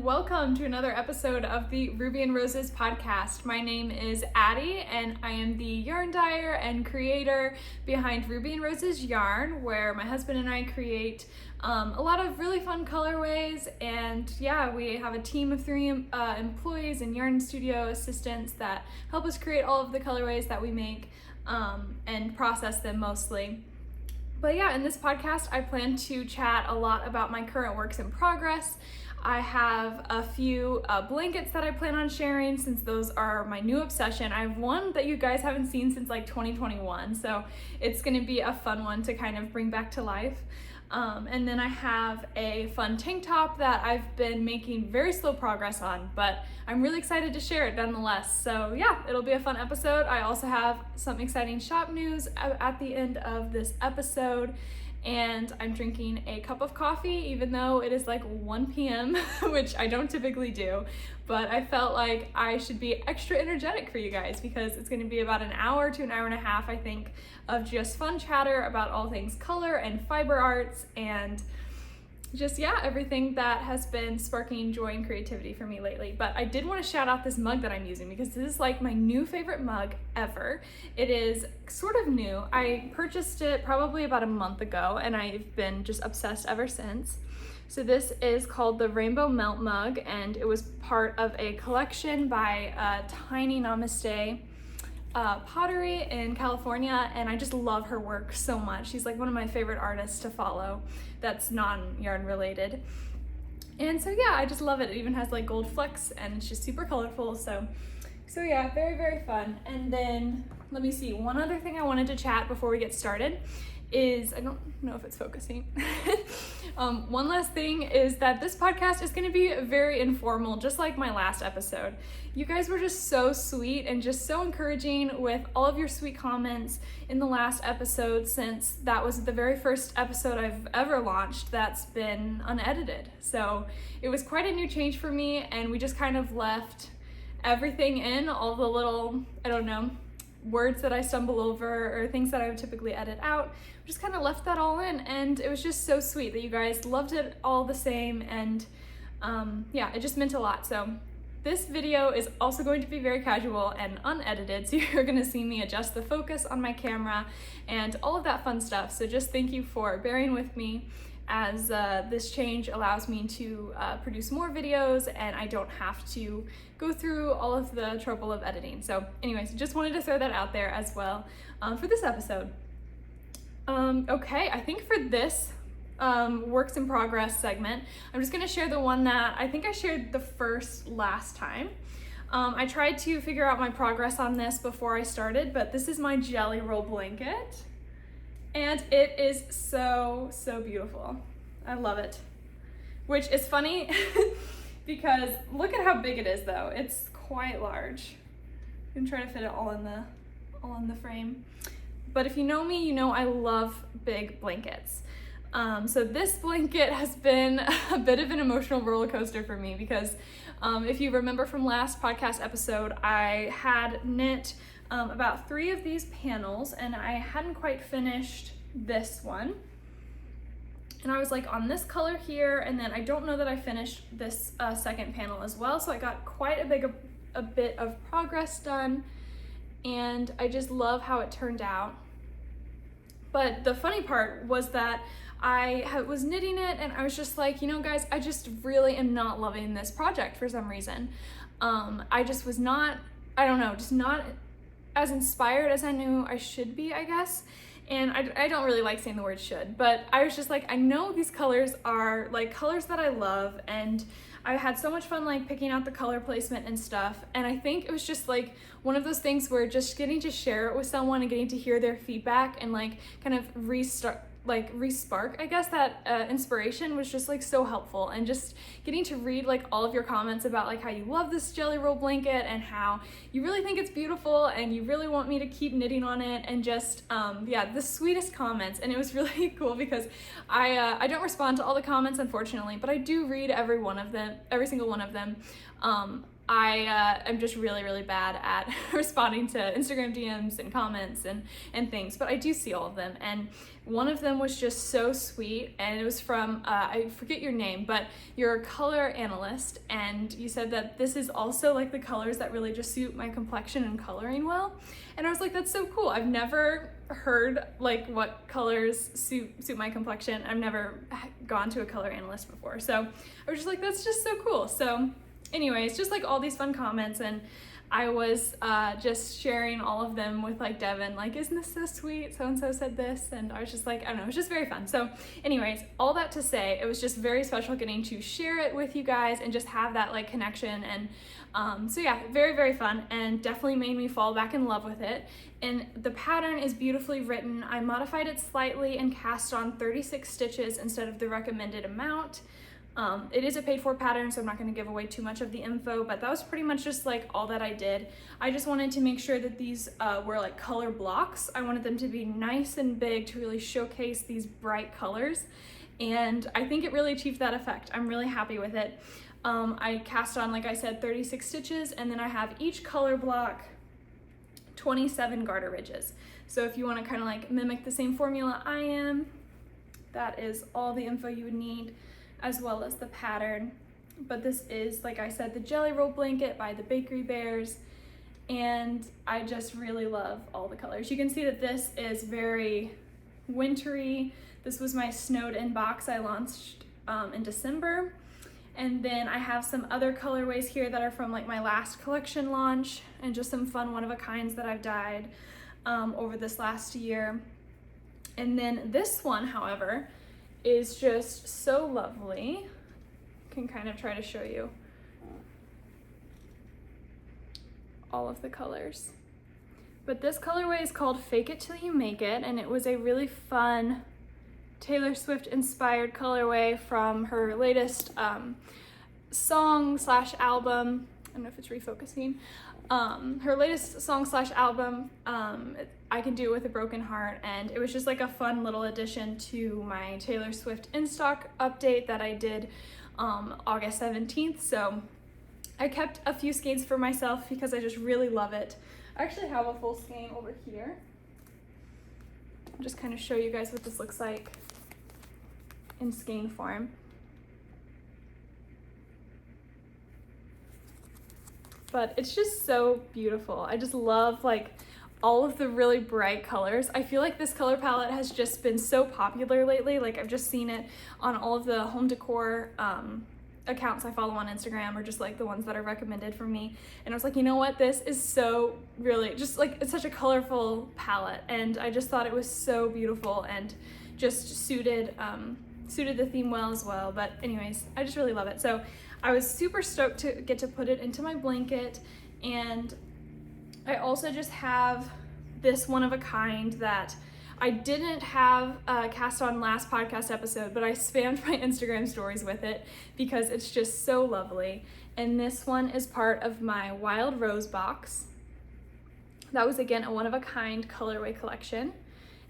Welcome to another episode of the Ruby and Roses podcast. My name is Addie and I am the yarn dyer and creator behind Ruby and Roses Yarn, where my husband and I create a lot of really fun colorways. And yeah, we have a team of 3 employees and yarn studio assistants that help us create all of the colorways that we make and process them mostly. But yeah, in this podcast, I plan to chat a lot about my current works in progress. I have a few blankets that I plan on sharing since those are my new obsession. I have one that you guys haven't seen since like 2021, so it's gonna be a fun one to kind of bring back to life. And then I have a fun tank top that I've been making very slow progress on, but I'm really excited to share it nonetheless. So yeah, it'll be a fun episode. I also have some exciting shop news at the end of this episode. And I'm drinking a cup of coffee, even though it is like 1 p.m., which I don't typically do, but I felt like I should be extra energetic for you guys because it's going to be about an hour to an hour and a half, I think, of just fun chatter about all things color and fiber arts and just, yeah, everything that has been sparking joy and creativity for me lately. But I did want to shout out this mug that I'm using because this is like my new favorite mug ever. It is sort of new. I purchased it probably about a month ago and I've been just obsessed ever since. So this is called the Rainbow Melt Mug, and it was part of a collection by Tiny Namaste Pottery in California, and I just love her work so much. She's like one of my favorite artists to follow that's non-yarn related. And so yeah, I just love it. It even has like gold flecks and it's just super colorful. So yeah, very, very fun. And then let me see, one other thing I wanted to chat before we get started is, I don't know if it's focusing. One last thing is that this podcast is going to be very informal, just like my last episode. You guys were just so sweet and just so encouraging with all of your sweet comments in the last episode, since that was the very first episode I've ever launched that's been unedited. So it was quite a new change for me, and we just kind of left everything in, all the little, I don't know, words that I stumble over or things that I would typically edit out. We just kind of left that all in, and it was just so sweet that you guys loved it all the same, and yeah, it just meant a lot. So this video is also going to be very casual and unedited, so you're gonna see me adjust the focus on my camera and all of that fun stuff. So just thank you for bearing with me as this change allows me to produce more videos and I don't have to go through all of the trouble of editing. So anyways, just wanted to throw that out there as well for this episode. Okay, I think for this works in progress segment, I'm just gonna share the one that I think I shared the first last time. I tried to figure out my progress on this before I started, but this is my jelly roll blanket. And it is so, so beautiful. I love it. Which is funny because look at how big it is though. It's quite large. I'm trying to fit it all in the frame. But if you know me, you know I love big blankets. So this blanket has been a bit of an emotional roller coaster for me because if you remember from last podcast episode, I had knit about 3 of these panels and I hadn't quite finished this one. And I was like on this color here, and then I don't know that I finished this second panel as well. So I got quite a bit of progress done, and I just love how it turned out. But the funny part was that I was knitting it and I was just like, you know guys, I just really am not loving this project for some reason. I just was not, I don't know, just not as inspired as I knew I should be, I guess. And I don't really like saying the word should, but I was just like, I know these colors are like colors that I love, and I had so much fun like picking out the color placement and stuff. And I think it was just like one of those things where just getting to share it with someone and getting to hear their feedback and like kind of re-spark, I guess, that inspiration was just like so helpful. And just getting to read like all of your comments about like how you love this jelly roll blanket and how you really think it's beautiful and you really want me to keep knitting on it, and just yeah, the sweetest comments. And it was really cool because I don't respond to all the comments, unfortunately, but I do read every single one of them. I'm just really, really bad at responding to Instagram DMs and comments and things, but I do see all of them. And one of them was just so sweet, and it was from, I forget your name, but you're a color analyst, and you said that this is also like the colors that really just suit my complexion and coloring well. And I was like, that's so cool. I've never heard like what colors suit my complexion. I've never gone to a color analyst before. So I was just like, that's just so cool. So anyways, just like all these fun comments, and I was just sharing all of them with like Devin, like, isn't this so sweet? So-and-so said this. And I was just like, I don't know, it was just very fun. So anyways, all that to say, it was just very special getting to share it with you guys and just have that like connection. And so yeah, very, very fun, and definitely made me fall back in love with it. And the pattern is beautifully written. I modified it slightly and cast on 36 stitches instead of the recommended amount. It is a paid for pattern, so I'm not going to give away too much of the info, but that was pretty much just like all that I did. I just wanted to make sure that these were like color blocks. I wanted them to be nice and big to really showcase these bright colors, and I think it really achieved that effect. I'm really happy with it. I cast on, like I said, 36 stitches, and then I have each color block 27 garter ridges. So if you want to kind of like mimic the same formula I am, that is all the info you would need, as well as the pattern. But this is, like I said, the Jelly Roll blanket by the Bakery Bears, and I just really love all the colors. You can see that this is very wintry. This was my snowed in box I launched in December. And then I have some other colorways here that are from like my last collection launch, and just some fun one-of-a-kinds that I've dyed over this last year. And then this one, however, is just so lovely. Can kind of try to show you all of the colors. But this colorway is called Fake It Till You Make It, and it was a really fun Taylor Swift inspired colorway from her latest song slash album. I don't know if it's refocusing. Her latest song slash album, I Can Do It With a Broken Heart, and it was just like a fun little addition to my Taylor Swift in stock update that I did August 17th. So I kept a few skeins for myself because I just really love it. I actually have a full skein over here. I'll just kind of show you guys what this looks like in skein form. But it's just so beautiful. I just love like all of the really bright colors. I feel like this color palette has just been so popular lately. Like I've just seen it on all of the home decor accounts I follow on Instagram, or just like the ones that are recommended for me. And I was like, you know what? This is so really just like, it's such a colorful palette, and I just thought it was so beautiful and just suited the theme well as well. But anyways, I just really love it. So I was super stoked to get to put it into my blanket. And I also just have this one of a kind that I didn't have cast on last podcast episode, but I spammed my Instagram stories with it because it's just so lovely. And this one is part of my Wild Rose box. That was again a one of a kind colorway collection.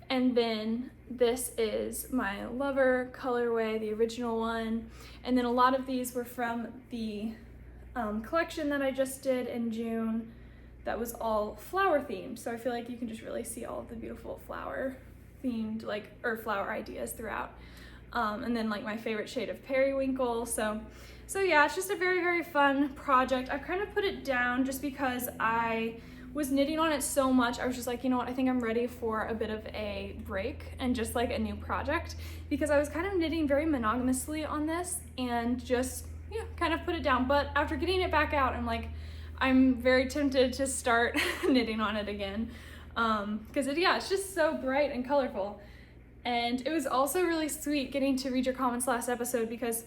And then this is my Lover colorway, the original one. And then a lot of these were from the collection that I just did in June that was all flower themed. So I feel like you can just really see all of the beautiful flower themed, like, or flower ideas throughout. And then like my favorite shade of periwinkle. So yeah, it's just a very, very fun project. I've kind of put it down just because I was knitting on it so much. I was just like, you know what, I think I'm ready for a bit of a break and just like a new project, because I was kind of knitting very monogamously on this and just, yeah, kind of put it down. But after getting it back out, I'm very tempted to start knitting on it again, because it's just so bright and colorful. And it was also really sweet getting to read your comments last episode, because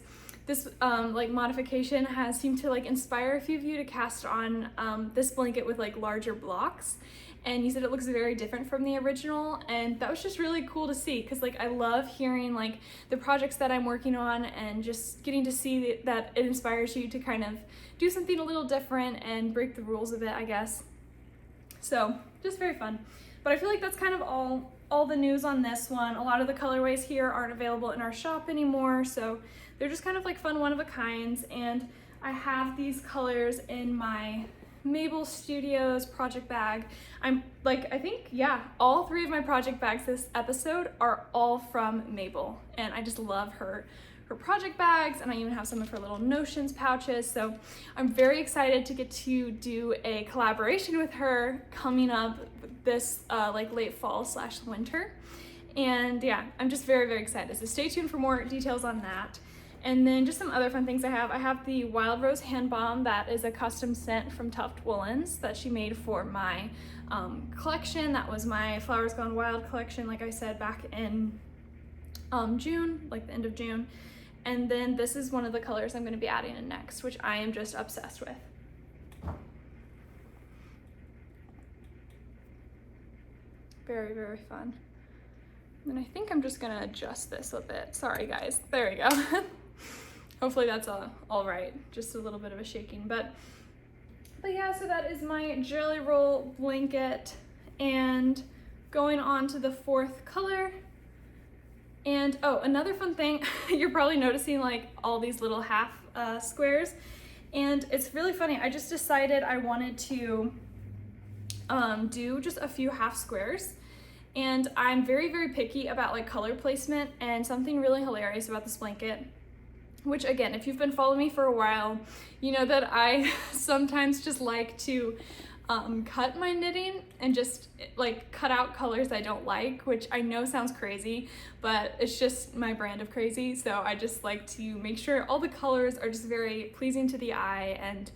this like modification has seemed to like inspire a few of you to cast on this blanket with like larger blocks, and you said it looks very different from the original, and that was just really cool to see, because like I love hearing like the projects that I'm working on and just getting to see that it inspires you to kind of do something a little different and break the rules of it, I guess. So just very fun. But I feel like that's kind of all the news on this one. A lot of the colorways here aren't available in our shop anymore, so they're just kind of like fun one-of-a-kinds. And I have these colors in my Mabel Studios project bag. I'm like, I think, yeah, all 3 of my project bags this episode are all from Mabel, and I just love her project bags, and I even have some of her little Notions pouches. So I'm very excited to get to do a collaboration with her coming up this like late fall / winter. And yeah, I'm just very, very excited. So stay tuned for more details on that. And then just some other fun things I have. I have the Wild Rose Hand Balm that is a custom scent from Tuft Woolens that she made for my collection. That was my Flowers Gone Wild collection, like I said, back in June, like the end of June. And then this is one of the colors I'm going to be adding in next, which I am just obsessed with. Very, very fun. And I think I'm just going to adjust this a bit. Sorry guys, there we go. Hopefully that's all right. Just a little bit of a shaking, but yeah, so that is my Jelly Roll blanket. And going on to the 4th color. And oh, another fun thing, you're probably noticing like all these little half squares, and it's really funny. I just decided I wanted to do just a few half squares, and I'm very, very picky about like color placement. And something really hilarious about this blanket, which again, if you've been following me for a while, you know that I sometimes just like to cut my knitting and just like cut out colors I don't like, which I know sounds crazy, but it's just my brand of crazy. So I just like to make sure all the colors are just very pleasing to the eye, and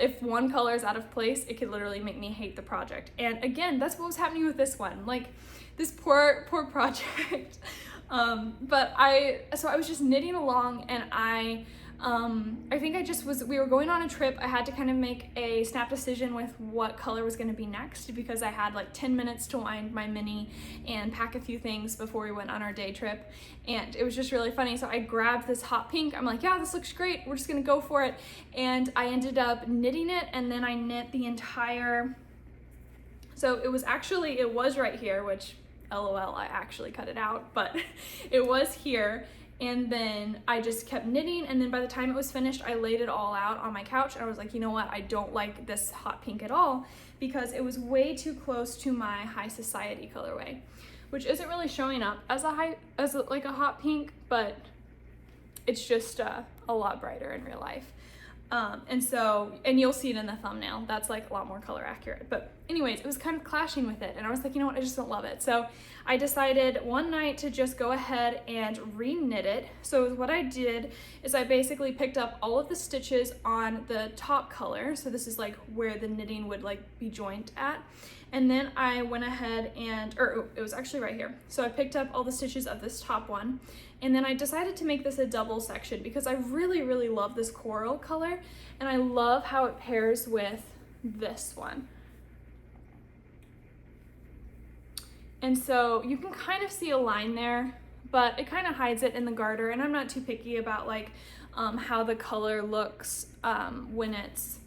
if one color is out of place, it could literally make me hate the project. And again, that's what was happening with this one, like this poor project. But I was just knitting along, and I think we were going on a trip. I had to kind of make a snap decision with what color was going to be next, because I had like 10 minutes to wind my mini and pack a few things before we went on our day trip. And it was just really funny. So I grabbed this hot pink. I'm like, yeah, this looks great. We're just going to go for it. And I ended up knitting it, and then I knit the entire, so it was right here, which LOL, I actually cut it out, but it was here. And then I just kept knitting, and then by the time it was finished, I laid it all out on my couch, and I was like, you know what, I don't like this hot pink at all, because it was way too close to my High Society colorway, which isn't really showing up as like a hot pink, but it's just a lot brighter in real life. And you'll see it in the thumbnail, that's like a lot more color accurate. But anyways, it was kind of clashing with it, and I was like, you know what, I just don't love it. So I decided one night to just go ahead and re-knit it. So what I did is I basically picked up all of the stitches on the top color. So this is like where the knitting would like be joined at. And then I went ahead and, it was actually right here. So I picked up all the stitches of this top one, and then I decided to make this a double section because I really, really love this coral color, and I love how it pairs with this one. And so you can kind of see a line there, but it kind of hides it in the garter, and I'm not too picky about like how the color looks when it's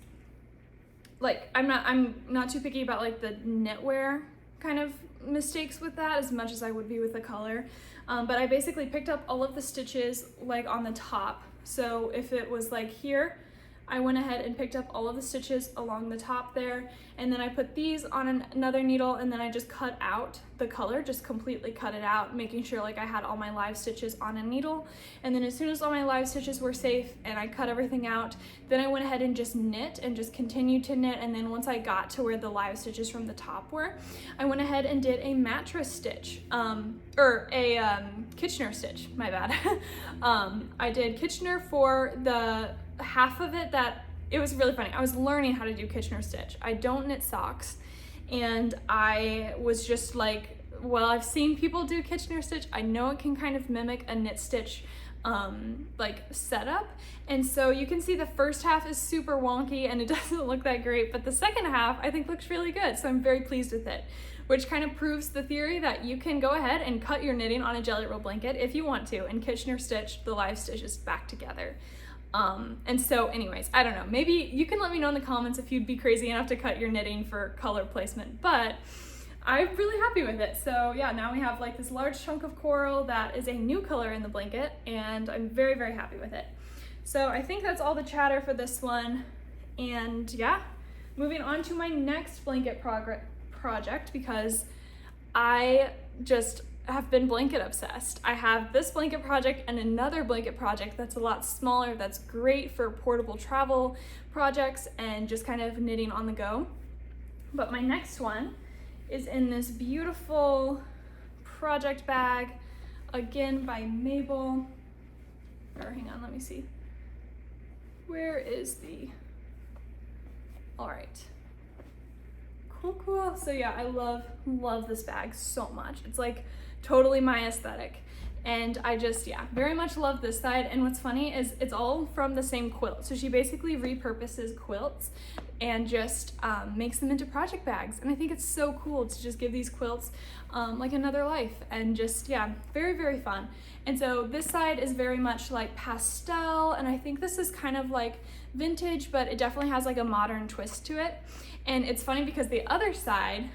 like, I'm not too picky about like the knitwear kind of mistakes with that as much as I would be with the color. But I basically picked up all of the stitches like on the top. So if it was like here, I went ahead and picked up all of the stitches along the top there, and then I put these on another needle, and then I just cut out the color, just completely cut it out, making sure like I had all my live stitches on a needle. And then as soon as all my live stitches were safe and I cut everything out, then I went ahead and just knit and just continued to knit. And then once I got to where the live stitches from the top were, I went ahead and did a mattress stitch, or a Kitchener stitch, my bad. I did Kitchener for the half of it. That it was really funny. I was learning how to do Kitchener stitch. I don't knit socks, and I was just like, well, I've seen people do Kitchener stitch. I know it can kind of mimic a knit stitch like setup, and so you can see the first half is super wonky and it doesn't look that great, but the second half I think looks really good, so I'm very pleased with it, which kind of proves the theory that you can go ahead and cut your knitting on a Jelly Roll blanket if you want to, and Kitchener stitch the live stitches back together. And so anyways, I don't know, maybe you can let me know in the comments if you'd be crazy enough to cut your knitting for color placement, but I'm really happy with it. So yeah, now we have like this large chunk of coral that is a new color in the blanket, and I'm very, very happy with it. So I think that's all the chatter for this one. And yeah, moving on to my next blanket project, because I just have been blanket obsessed. I have this blanket project and another blanket project that's a lot smaller, that's great for portable travel projects and just kind of knitting on the go. But my next one is in this beautiful project bag, again by Mabel. Or hang on, let me see. Where is the, all right. Cool. So yeah, I love this bag so much. It's like totally my aesthetic. And I just, yeah, very much love this side. And what's funny is it's all from the same quilt. So she basically repurposes quilts and just makes them into project bags. And I think it's so cool to just give these quilts like another life, and just, yeah, very fun. And so this side is very much like pastel, and I think this is kind of like vintage, but it definitely has like a modern twist to it. And it's funny because the other side,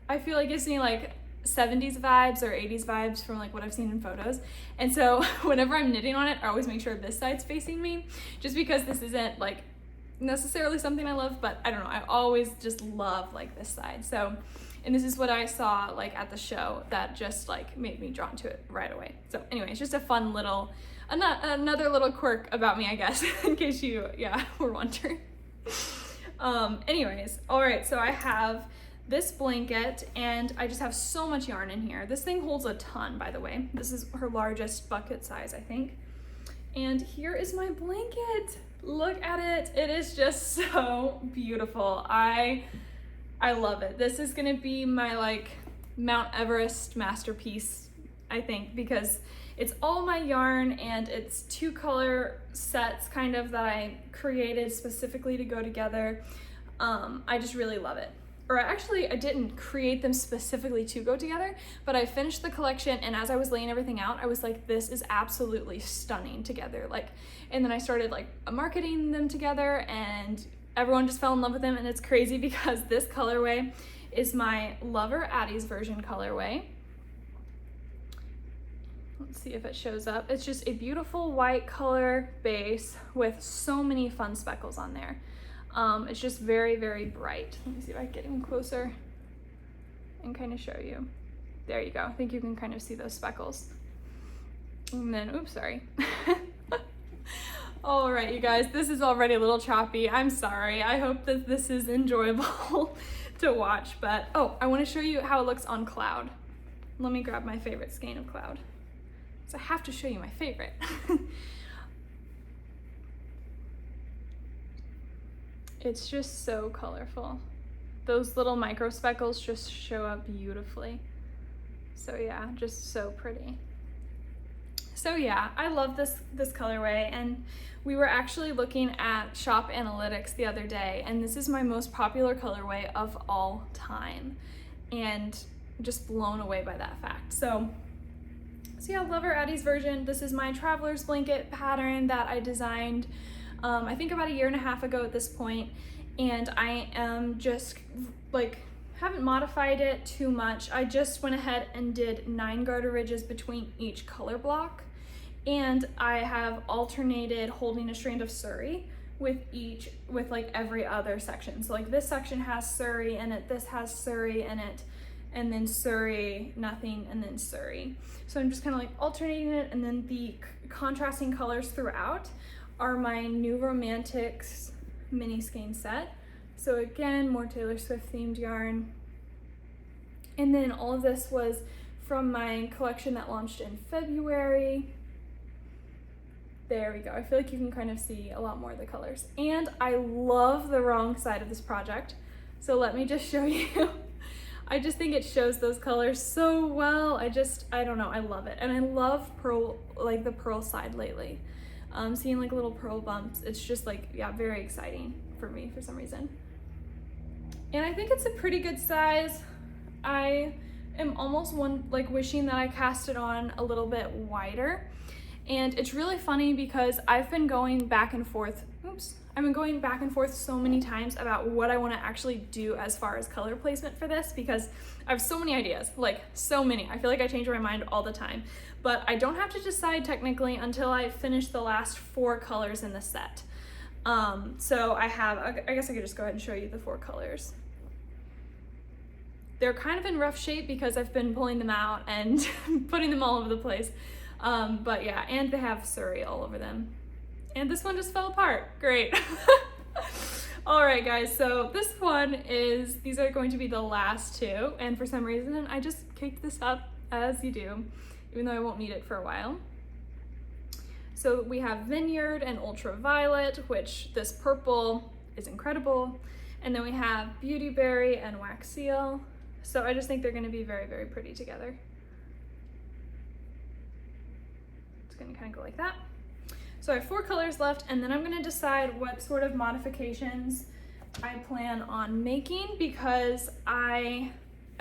I feel like gives me like 70s vibes or 80s vibes from like what I've seen in photos. And so whenever I'm knitting on it, I always make sure this side's facing me, just because this isn't like necessarily something I love, but I don't know, I always just love like this side. So, and this is what I saw like at the show that just like made me drawn to it right away. So anyway, it's just a fun little, another little quirk about me, I guess, in case you, yeah, were wondering. Anyways, all right, so I have this blanket, and I just have so much yarn in here. This thing holds a ton, by the way. This is her largest bucket size, I think. And here is my blanket. Look at it. It is just so beautiful. I love it. This is gonna be my like Mount Everest masterpiece, I think, because it's all my yarn and it's 2 color sets kind of that I created specifically to go together. I just really love it. Or actually, I didn't create them specifically to go together, but I finished the collection, and as I was laying everything out, I was like, this is absolutely stunning together. Like, and then I started like marketing them together, and everyone just fell in love with them. And it's crazy because this colorway is my Lover Addie's version colorway. Let's see if it shows up. It's just a beautiful white color base with so many fun speckles on there. It's just very bright. Let me see if I can get even closer and kind of show you. There you go. I think you can kind of see those speckles. And then, oops, sorry. All right, you guys, this is already a little choppy. I'm sorry. I hope that this is enjoyable to watch, but oh, I want to show you how it looks on cloud. Let me grab my favorite skein of cloud. So I have to show you my favorite. It's just so colorful. Those little micro speckles just show up beautifully. So yeah, just so pretty. So yeah, I love this colorway, and we were actually looking at shop analytics the other day, and this is my most popular colorway of all time, and just blown away by that fact. So yeah, Lover Addie's version. This is my traveler's blanket pattern that I designed I think about 1.5 years ago at this point, and I am just like, haven't modified it too much. I just went ahead and did 9 garter ridges between each color block, and I have alternated holding a strand of Surrey with like every other section. So like this section has Surrey in it, this has Surrey in it, and then Surrey, nothing, and then Surrey. So I'm just kind of like alternating it, and then the contrasting colors throughout are my New Romantics mini skein set. So again, more Taylor Swift themed yarn. And then all of this was from my collection that launched in February. There we go. I feel like you can kind of see a lot more of the colors. And I love the wrong side of this project. So let me just show you. I just think it shows those colors so well. I don't know, I love it. And I love pearl, like the pearl side lately. Seeing like little pearl bumps, it's just like, yeah, very exciting for me for some reason. And I think it's a pretty good size. I am almost wishing that I cast it on a little bit wider. And it's really funny because I've been going back and forth, oops, I've been going back and forth so many times about what I want to actually do as far as color placement for this, because I have so many ideas, like so many. I feel like I change my mind all the time, but I don't have to decide technically until I finish the last 4 colors in the set. So I guess I could just go ahead and show you the 4 colors. They're kind of in rough shape because I've been pulling them out and putting them all over the place. But yeah, and they have Surrey all over them. And this one just fell apart. Great. All right, guys, so this one these are going to be the last 2. And for some reason, I just caked this up as you do, even though I won't need it for a while. So we have Vineyard and Ultraviolet, which this purple is incredible. And then we have Beauty Berry and Wax Seal. So I just think they're gonna be very, very pretty together. It's gonna kind of go like that. So I have 4 colors left, and then I'm gonna decide what sort of modifications I plan on making, because I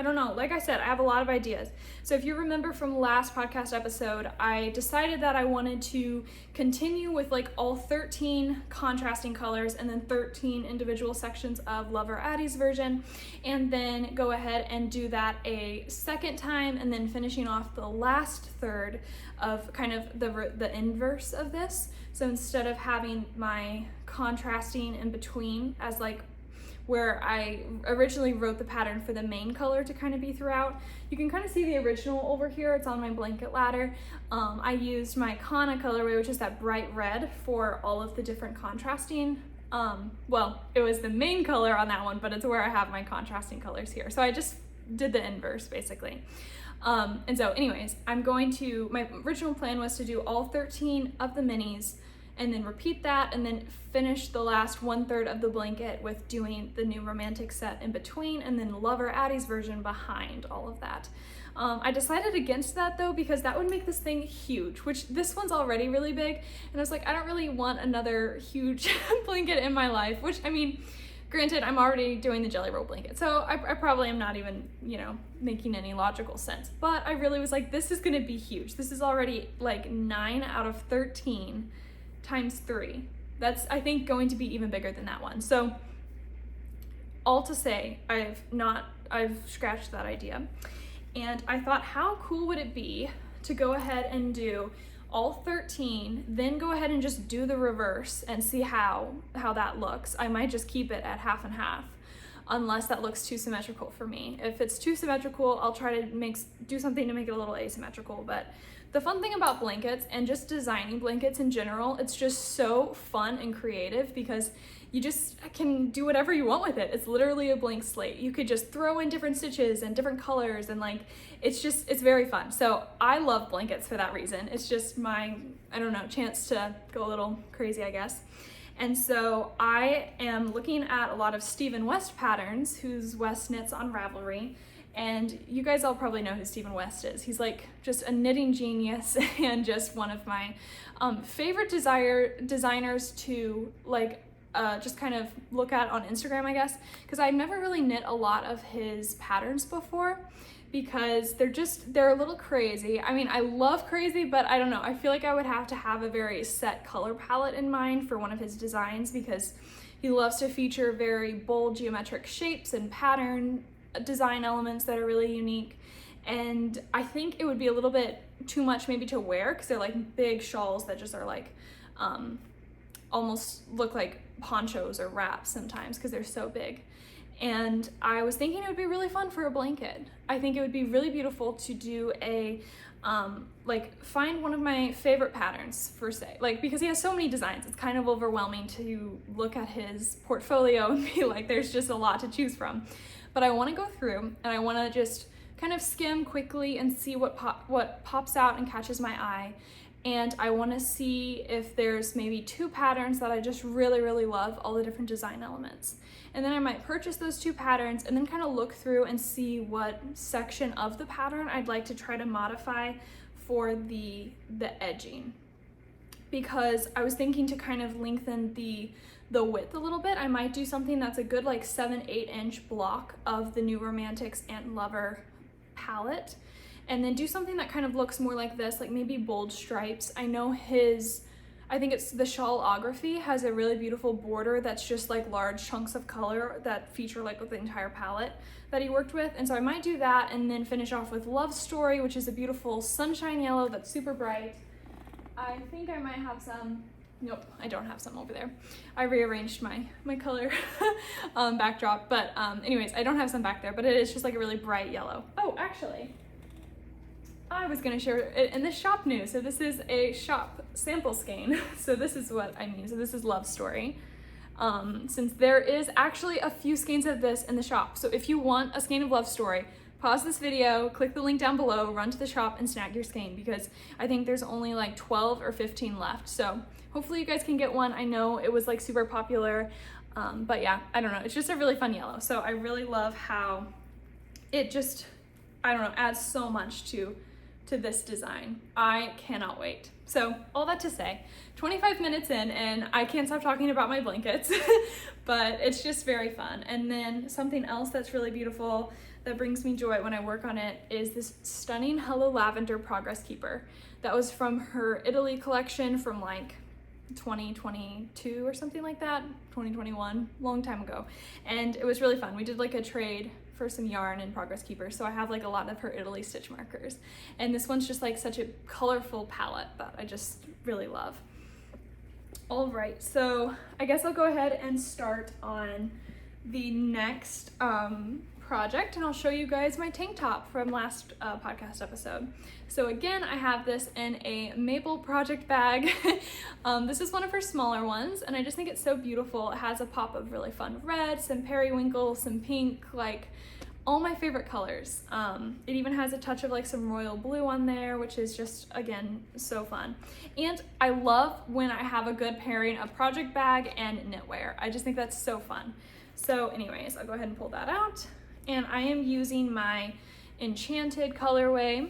don't know, like I said, I have a lot of ideas. So if you remember from last podcast episode, I decided that I wanted to continue with like all 13 contrasting colors and then 13 individual sections of Lover Addie's version, and then go ahead and do that a second time, and then finishing off the last third of kind of the inverse of this. So instead of having my contrasting in between as like where I originally wrote the pattern for the main color to kind of be throughout. You can kind of see the original over here. It's on my blanket ladder. I used my Kana colorway, which is that bright red, for all of the different contrasting. Well, it was the main color on that one, but it's where I have my contrasting colors here. So I just did the inverse basically. And so anyways, my original plan was to do all 13 of the minis, and then repeat that, and then finish the last 1/3 of the blanket with doing the new romantic set in between, and then Lover Addie's version behind all of that. I decided against that though, because that would make this thing huge, which this one's already really big, and I was like, I don't really want another huge blanket in my life, which, I mean, granted, I'm already doing the jelly roll blanket, so I probably am not even, making any logical sense, but I really was like, this is gonna be huge. This is already like 9 out of 13 times 3. That's, I think, going to be even bigger than that one. So all to say, I've scratched that idea. And I thought, how cool would it be to go ahead and do all 13, then go ahead and just do the reverse and see how that looks. I might just keep it at half and half, unless that looks too symmetrical for me. If it's too symmetrical, I'll try to do something to make it a little asymmetrical. But the fun thing about blankets, and just designing blankets in general, it's just so fun and creative, because you just can do whatever you want with it. It's literally a blank slate. You could just throw in different stitches and different colors, and like, it's very fun. So I love blankets for that reason. It's just my, chance to go a little crazy, I guess. And so I am looking at a lot of Stephen West patterns, whose West knits on Ravelry. And you guys all probably know who Stephen West is. He's like just a knitting genius, and just one of my favorite designers to like just kind of look at on Instagram, I guess, because I've never really knit a lot of his patterns before, because they're a little crazy. I mean, I love crazy, but I don't know. I feel like I would have to have a very set color palette in mind for one of his designs, because he loves to feature very bold geometric shapes and pattern design elements that are really unique. And I think it would be a little bit too much maybe to wear, because they're like big shawls that just are like almost look like ponchos or wraps sometimes, because they're so big. And I was thinking it would be really fun for a blanket. I think it would be really beautiful to do a find one of my favorite patterns for say, like, because he has so many designs, it's kind of overwhelming to look at his portfolio and be like, there's just a lot to choose from. But I want to go through, and I want to just kind of skim quickly and see what pops out and catches my eye. And I want to see if there's maybe 2 patterns that I just really, really love all the different design elements. And then I might purchase those 2 patterns, and then kind of look through and see what section of the pattern I'd like to try to modify for the edging. Because I was thinking to kind of lengthen the width a little bit, I might do something that's a good like 7-8 inch block of the New Romantics and Lover palette, and then do something that kind of looks more like this, like maybe bold stripes. I know I think it's the shawlography has a really beautiful border that's just like large chunks of color that feature like with the entire palette that he worked with. And so I might do that and then finish off with Love Story, which is a beautiful sunshine yellow that's super bright. I think I might have some, nope, I don't have some over there. I rearranged my color backdrop, but anyways, I don't have some back there, but it is just like a really bright yellow. Oh, actually, I was gonna share it in the shop news. So this is a shop sample skein. So this is what I mean. So this is Love Story. Since there is actually a few skeins of this in the shop. So if you want a skein of Love Story, pause this video, click the link down below, run to the shop and snag your skein, because I think there's only like 12 or 15 left. So hopefully you guys can get one. I know it was like super popular, but yeah, I don't know. It's just a really fun yellow. So I really love how it just, I don't know, adds so much to this design. I cannot wait. So all that to say, 25 minutes in and I can't stop talking about my blankets, but it's just very fun. And then something else that's really beautiful that brings me joy when I work on it is this stunning Hello Lavender Progress Keeper. That was from her Italy collection from like 2022 or something like that, 2021, long time ago. And it was really fun. We did like a trade for some yarn and Progress Keeper. So I have like a lot of her Italy stitch markers. And this one's just like such a colorful palette that I just really love. All right, so I guess I'll go ahead and start on the next project, and I'll show you guys my tank top from last podcast episode. So again, I have this in a maple project bag. This is one of her smaller ones, and I just think it's so beautiful. It has a pop of really fun red, some periwinkle, some pink, like all my favorite colors. It even has a touch of like some royal blue on there, which is just, again, so fun. And I love when I have a good pairing of project bag and knitwear. I just think that's so fun. So anyways, I'll go ahead and pull that out. And I am using my Enchanted colorway.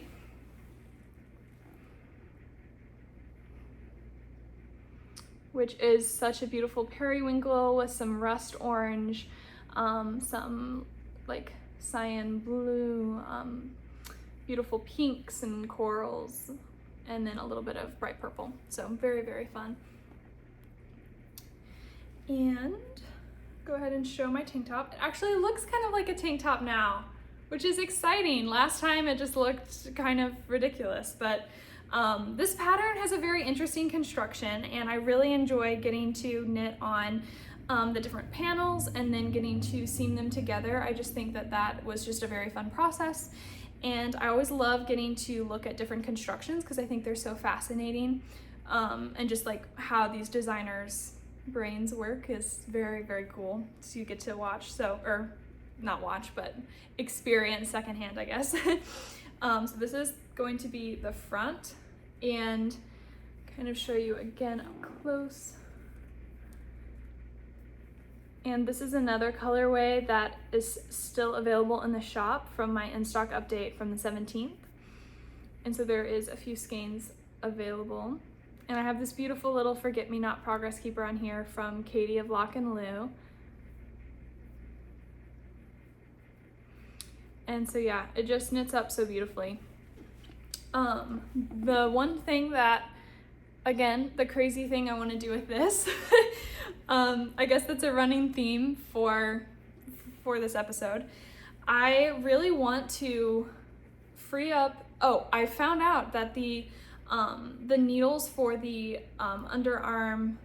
Which is such a beautiful periwinkle with some rust orange, some like cyan blue, beautiful pinks and corals, and then a little bit of bright purple. So very, very fun. And go ahead and show my tank top. It actually looks kind of like a tank top now, which is exciting. Last time it just looked kind of ridiculous, but this pattern has a very interesting construction, and I really enjoy getting to knit on the different panels and then getting to seam them together. I just think that that was just a very fun process, and I always love getting to look at different constructions because I think they're so fascinating, and just like how these designers' brains work is very, very cool. So you get to watch, or not watch, but experience secondhand, I guess. So this is going to be the front, and kind of show you again up close. And this is another colorway that is still available in the shop from my in-stock update from the 17th. And so there is a few skeins available. And I have this beautiful little Forget-Me-Not Progress Keeper on here from Katie of Lock and Lou. And so yeah, it just knits up so beautifully. The one thing that, again, the crazy thing I want to do with this, I guess that's a running theme for this episode. I really want to free up, I found out that the needles for the underarm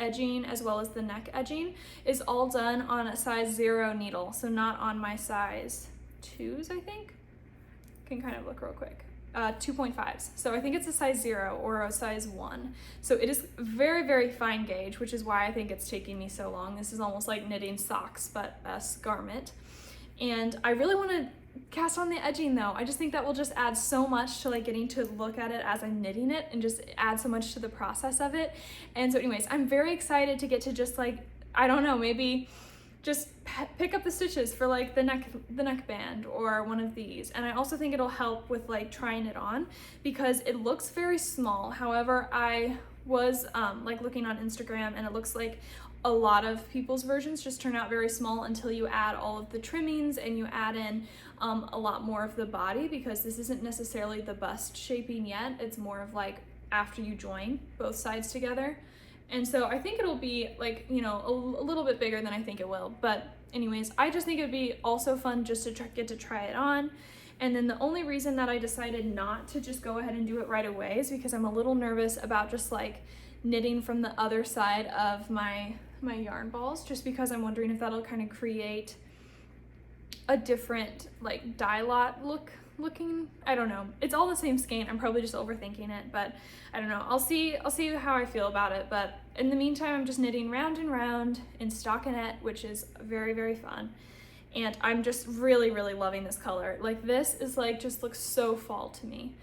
edging as well as the neck edging is all done on a size 0 needle, so not on my size 2s, I think. Can kind of look real quick. 2.5s. So I think it's a size 0 or a size 1. So it is very, very fine gauge, which is why I think it's taking me so long. This is almost like knitting socks, but a garment. And I really want to cast on the edging though. I just think that will just add so much to like getting to look at it as I'm knitting it, and just add so much to the process of it. And so anyways, I'm very excited to get to just like, I don't know, maybe just pick up the stitches for like the neck band or one of these. And I also think it'll help with like trying it on because it looks very small. However, I was like looking on Instagram, and it looks like a lot of people's versions just turn out very small until you add all of the trimmings and you add in a lot more of the body, because this isn't necessarily the bust shaping yet. It's more of like after you join both sides together. And so I think it'll be like, you know, a little bit bigger than I think it will. But anyways, I just think it'd be also fun just to get to try it on. And then the only reason that I decided not to just go ahead and do it right away is because I'm a little nervous about just like knitting from the other side of my yarn balls, just because I'm wondering if that'll kind of create a different like dye lot looking. I don't know. It's all the same skein. I'm probably just overthinking it, but I don't know. I'll see how I feel about it. But in the meantime, I'm just knitting round and round in stockinette, which is very, very fun. And I'm just really, really loving this color. Like this is like, just looks so fall to me.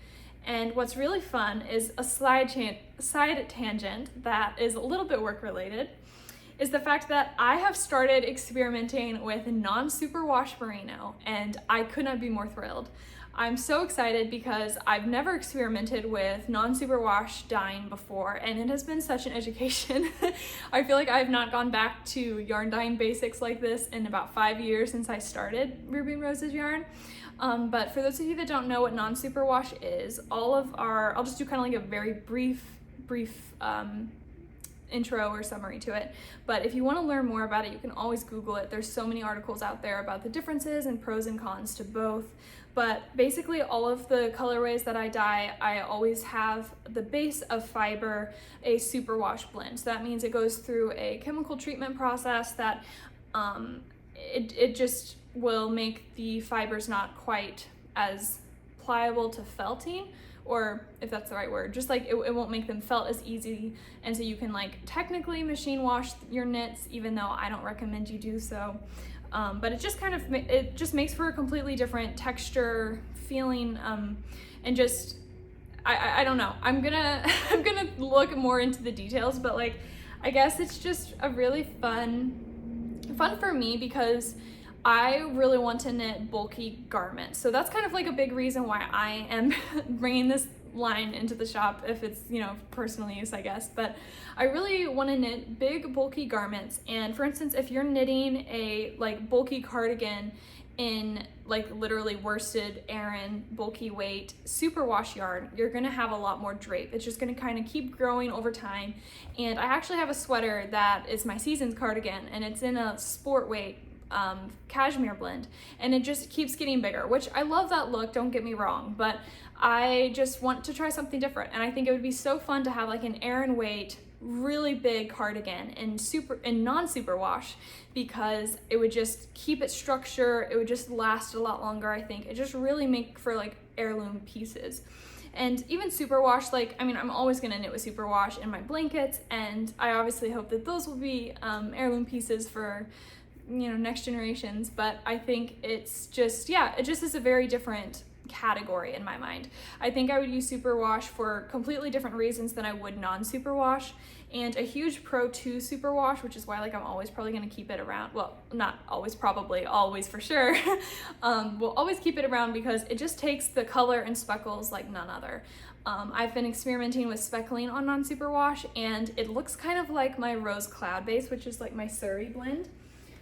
And what's really fun is a side tangent that is a little bit work related, is the fact that I have started experimenting with non-superwash merino, and I could not be more thrilled. I'm so excited because I've never experimented with non-superwash dyeing before, and it has been such an education. I feel like I have not gone back to yarn dyeing basics like this in about 5 years since I started Ruby and Rose's yarn. But for those of you that don't know what non-superwash is, I'll just do kind of like a very brief intro or summary to it. But if you want to learn more about it, you can always Google it. There's so many articles out there about the differences and pros and cons to both. But basically all of the colorways that I dye, I always have the base of fiber a superwash blend. So that means it goes through a chemical treatment process that it just will make the fibers not quite as pliable to felting, or if that's the right word, just like it won't make them felt as easy. And so you can like technically machine wash your knits, even though I don't recommend you do so. But it just makes for a completely different texture, feeling, and just, I don't know. I'm gonna look more into the details, but like, I guess it's just a really fun for me because I really want to knit bulky garments. So that's kind of like a big reason why I am bringing this line into the shop, if it's, you know, personal use, I guess. But I really want to knit big bulky garments. And for instance, if you're knitting a like bulky cardigan in like literally worsted Aran bulky weight superwash yarn, you're gonna have a lot more drape. It's just gonna kind of keep growing over time. And I actually have a sweater that is my season's cardigan, and it's in a sport weight cashmere blend, and it just keeps getting bigger, which I love that look, don't get me wrong, but I just want to try something different. And I think it would be so fun to have like an Aran weight really big cardigan in non-superwash, because it would just keep its structure, it would just last a lot longer. I think it just really make for like heirloom pieces. And even superwash, like, I mean, I'm always gonna knit with superwash in my blankets, and I obviously hope that those will be heirloom pieces for, you know, next generations. But I think it's just, yeah, it just is a very different category in my mind. I think I would use superwash for completely different reasons than I would non-superwash. And a huge pro to superwash, which is why like I'm always probably going to keep it around. Well, not always, probably always for sure. We'll always keep it around because it just takes the color and speckles like none other. I've been experimenting with speckling on non-superwash, and it looks kind of like my Rose Cloud base, which is like my Surrey blend,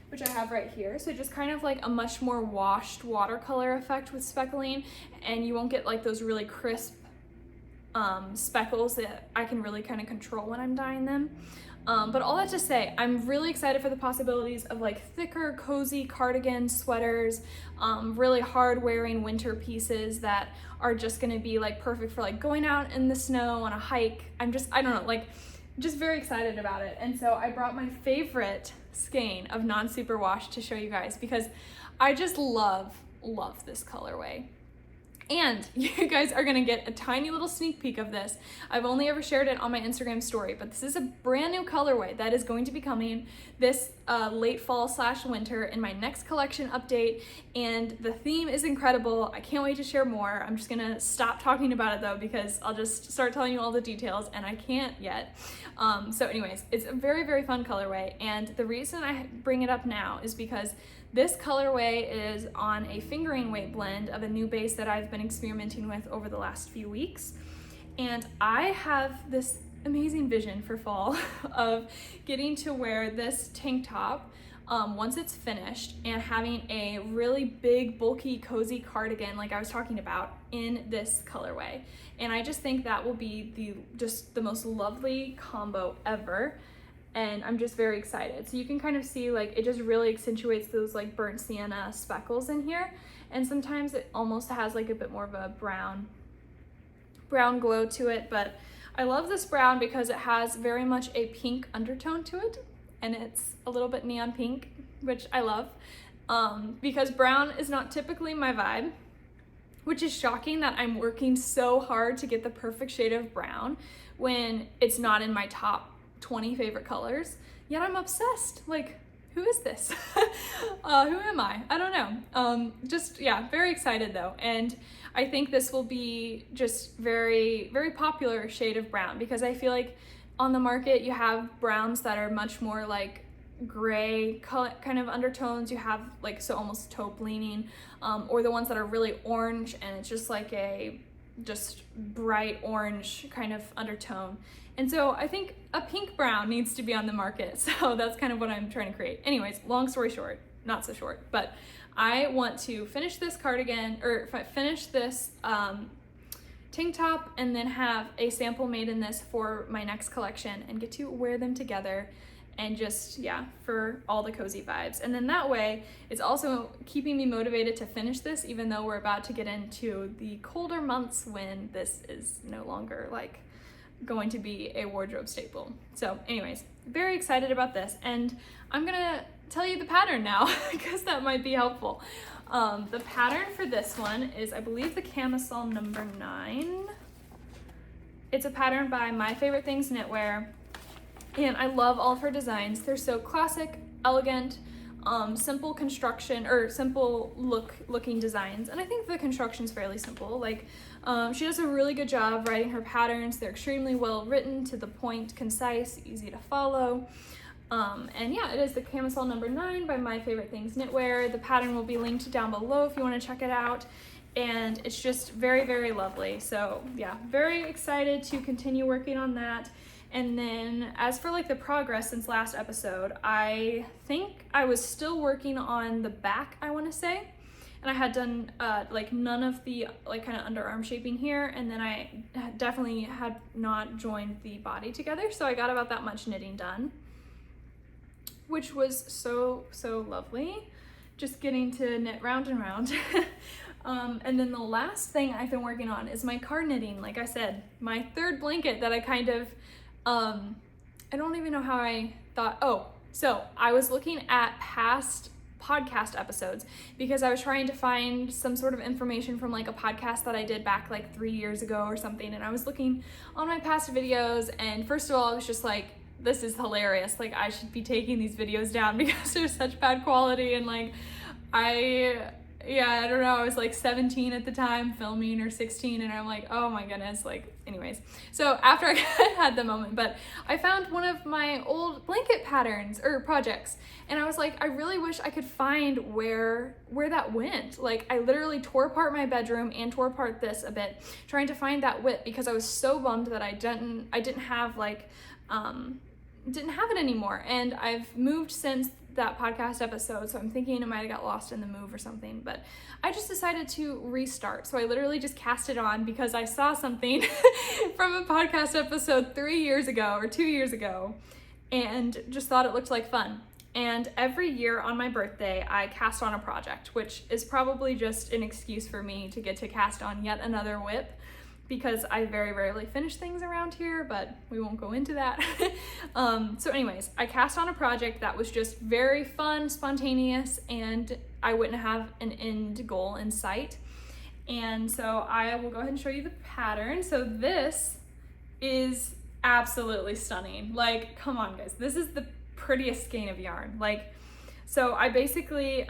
which I have right here. So just kind of like a much more washed watercolor effect with speckling, and you won't get like those really crisp speckles that I can really kind of control when I'm dyeing them. But all that to say, I'm really excited for the possibilities of like thicker, cozy cardigans, sweaters, really hard wearing winter pieces that are just gonna be like perfect for like going out in the snow on a hike. I don't know, like just very excited about it. And so I brought my favorite skein of non-superwash to show you guys, because I just love this colorway. And you guys are gonna get a tiny little sneak peek of this. I've only ever shared it on my Instagram story, but this is a brand new colorway that is going to be coming this late fall / winter in my next collection update. And the theme is incredible. I can't wait to share more. I'm just gonna stop talking about it though, because I'll just start telling you all the details, and I can't yet. So anyways, it's a very, very fun colorway. And the reason I bring it up now is because this colorway is on a fingering weight blend of a new base that I've been experimenting with over the last few weeks. And I have this amazing vision for fall of getting to wear this tank top once it's finished, and having a really big, bulky, cozy cardigan like I was talking about in this colorway. And I just think that will be the most lovely combo ever. And I'm just very excited. So you can kind of see like it just really accentuates those like burnt sienna speckles in here. And sometimes it almost has like a bit more of a brown glow to it, but I love this brown because it has very much a pink undertone to it, and it's a little bit neon pink, which I love, because brown is not typically my vibe, which is shocking that I'm working so hard to get the perfect shade of brown when it's not in my top 20 favorite colors, yet I'm obsessed. Like, who is this? Who am I? I don't know. Yeah, very excited though. And I think this will be just very, very popular shade of brown, because I feel like on the market you have browns that are much more like gray color, kind of undertones. You have like, so almost taupe leaning, or the ones that are really orange and it's just like a just bright orange kind of undertone. And so I think a pink brown needs to be on the market. So that's kind of what I'm trying to create. Anyways, long story short, not so short, but I want to finish this cardigan, or finish this tank top, and then have a sample made in this for my next collection and get to wear them together, and just, yeah, for all the cozy vibes. And then that way it's also keeping me motivated to finish this, even though we're about to get into the colder months when this is no longer like going to be a wardrobe staple. So anyways, very excited about this, and I'm gonna tell you the pattern now because that might be helpful. The pattern for this one is, I believe, the Camisole No. 9. It's a pattern by My Favorite Things Knitwear, and I love all of her designs. They're so classic, elegant, simple construction, or simple looking designs, and I think the construction's fairly simple. Like, she does a really good job writing her patterns. They're extremely well written, to the point, concise, easy to follow. And yeah, it is the Camisole No. 9 by My Favorite Things Knitwear. The pattern will be linked down below if you want to check it out, and it's just very, very lovely. So yeah, very excited to continue working on that. And then as for like the progress since last episode, I think I was still working on the back, I want to say, and I had done like none of the like kind of underarm shaping here, and then I definitely had not joined the body together, so I got about that much knitting done, which was so lovely, just getting to knit round and round. And then the last thing I've been working on is my card knitting. Like I said, my third blanket that I kind of I don't even know how I thought. So I was looking at past podcast episodes because I was trying to find some sort of information from like a podcast that I did back like 3 years ago or something, and I was looking on my past videos, and first of all I was just like, this is hilarious, like I should be taking these videos down because they're such bad quality, and like I don't know, I was like 17 at the time filming, or 16, and I'm like, oh my goodness, like, anyways. So after I had the moment, but I found one of my old blanket patterns or projects, and I was like, I really wish I could find where that went. Like, I literally tore apart my bedroom and tore apart this a bit, trying to find that whip, because I was so bummed that I didn't have like, didn't have it anymore. And I've moved since that podcast episode, so I'm thinking it might have got lost in the move or something, but I just decided to restart. So I literally just cast it on because I saw something from a podcast episode 3 years ago or 2 years ago, and just thought it looked like fun. And every year on my birthday, I cast on a project, which is probably just an excuse for me to get to cast on yet another whip, because I very rarely finish things around here, but we won't go into that. So anyways, I cast on a project that was just very fun, spontaneous, and I wouldn't have an end goal in sight. And so I will go ahead and show you the pattern. So this is absolutely stunning. Like, come on guys, this is the prettiest skein of yarn. Like, so I basically,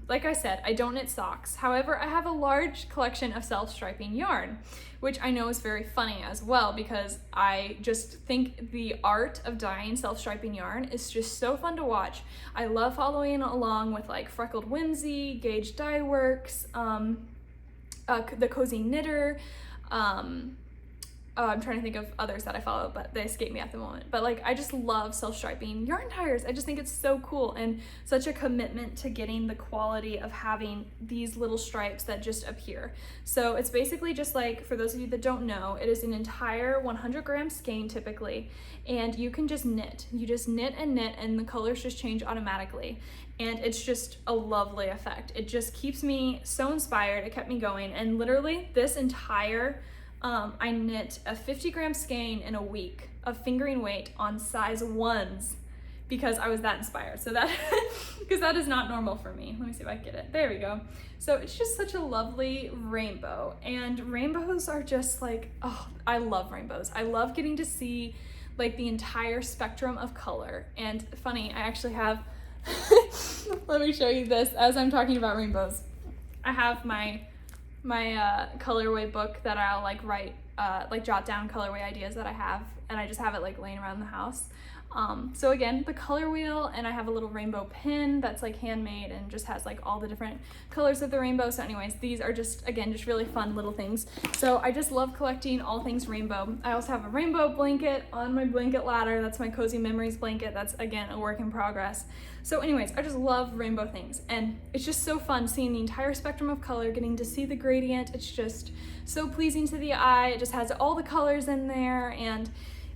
like I said, I don't knit socks. However, I have a large collection of self-striping yarn, which I know is very funny as well, because I just think the art of dyeing self-striping yarn is just so fun to watch. I love following along with like Freckled Whimsy, Gauge Dye Works, The Cozy Knitter, I'm trying to think of others that I follow, but they escape me at the moment. But like, I just love self-striping yarn dyers. I just think it's so cool and such a commitment to getting the quality of having these little stripes that just appear. So it's basically just like, for those of you that don't know, it is an entire 100-gram skein typically, and you can just knit. You just knit and the colors just change automatically. And it's just a lovely effect. It just keeps me so inspired. It kept me going. And literally this entire, I knit a 50-gram skein in a week of fingering weight on size 1s because I was that inspired. So that, because that is not normal for me. Let me see if I can get it. There we go. So it's just such a lovely rainbow. And rainbows are just like, oh, I love rainbows. I love getting to see like the entire spectrum of color. And funny, I actually have, let me show you this as I'm talking about rainbows. I have my colorway book that I'll like write, like jot down colorway ideas that I have, and I just have it like laying around the house. So again, the color wheel, and I have a little rainbow pin that's like handmade and just has like all the different colors of the rainbow. So anyways, these are just, again, just really fun little things. So I just love collecting all things rainbow. I also have a rainbow blanket on my blanket ladder. That's my Cozy Memories blanket. That's, again, a work in progress. So anyways, I just love rainbow things, and it's just so fun seeing the entire spectrum of color, getting to see the gradient. It's just so pleasing to the eye. It just has all the colors in there, and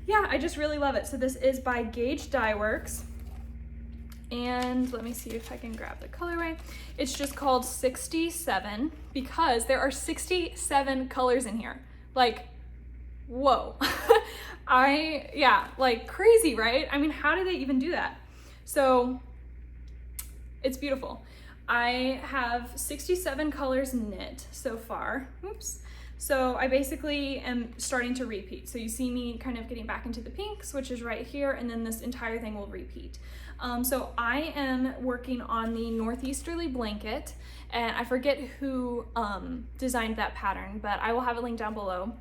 yeah, I just really love it. So this is by Gauge Dye Works, and let me see if I can grab the colorway. It's just called 67 because there are 67 colors in here. Like, whoa. Yeah, like crazy, right? I mean, how do they even do that? So it's beautiful. I have 67 colors knit so far. Oops. So I basically am starting to repeat. So you see me kind of getting back into the pinks, which is right here, and then this entire thing will repeat. So I am working on the Northeasterly blanket, and I forget who designed that pattern, but I will have a link down below.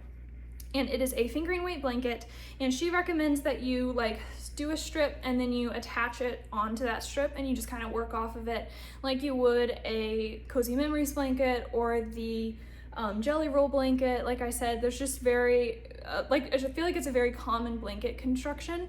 And it is a fingering weight blanket, and she recommends that you like do a strip and then you attach it onto that strip and you just kind of work off of it like you would a Cozy Memories blanket or the Jelly Roll blanket. Like I said, there's just very, I feel like it's a very common blanket construction.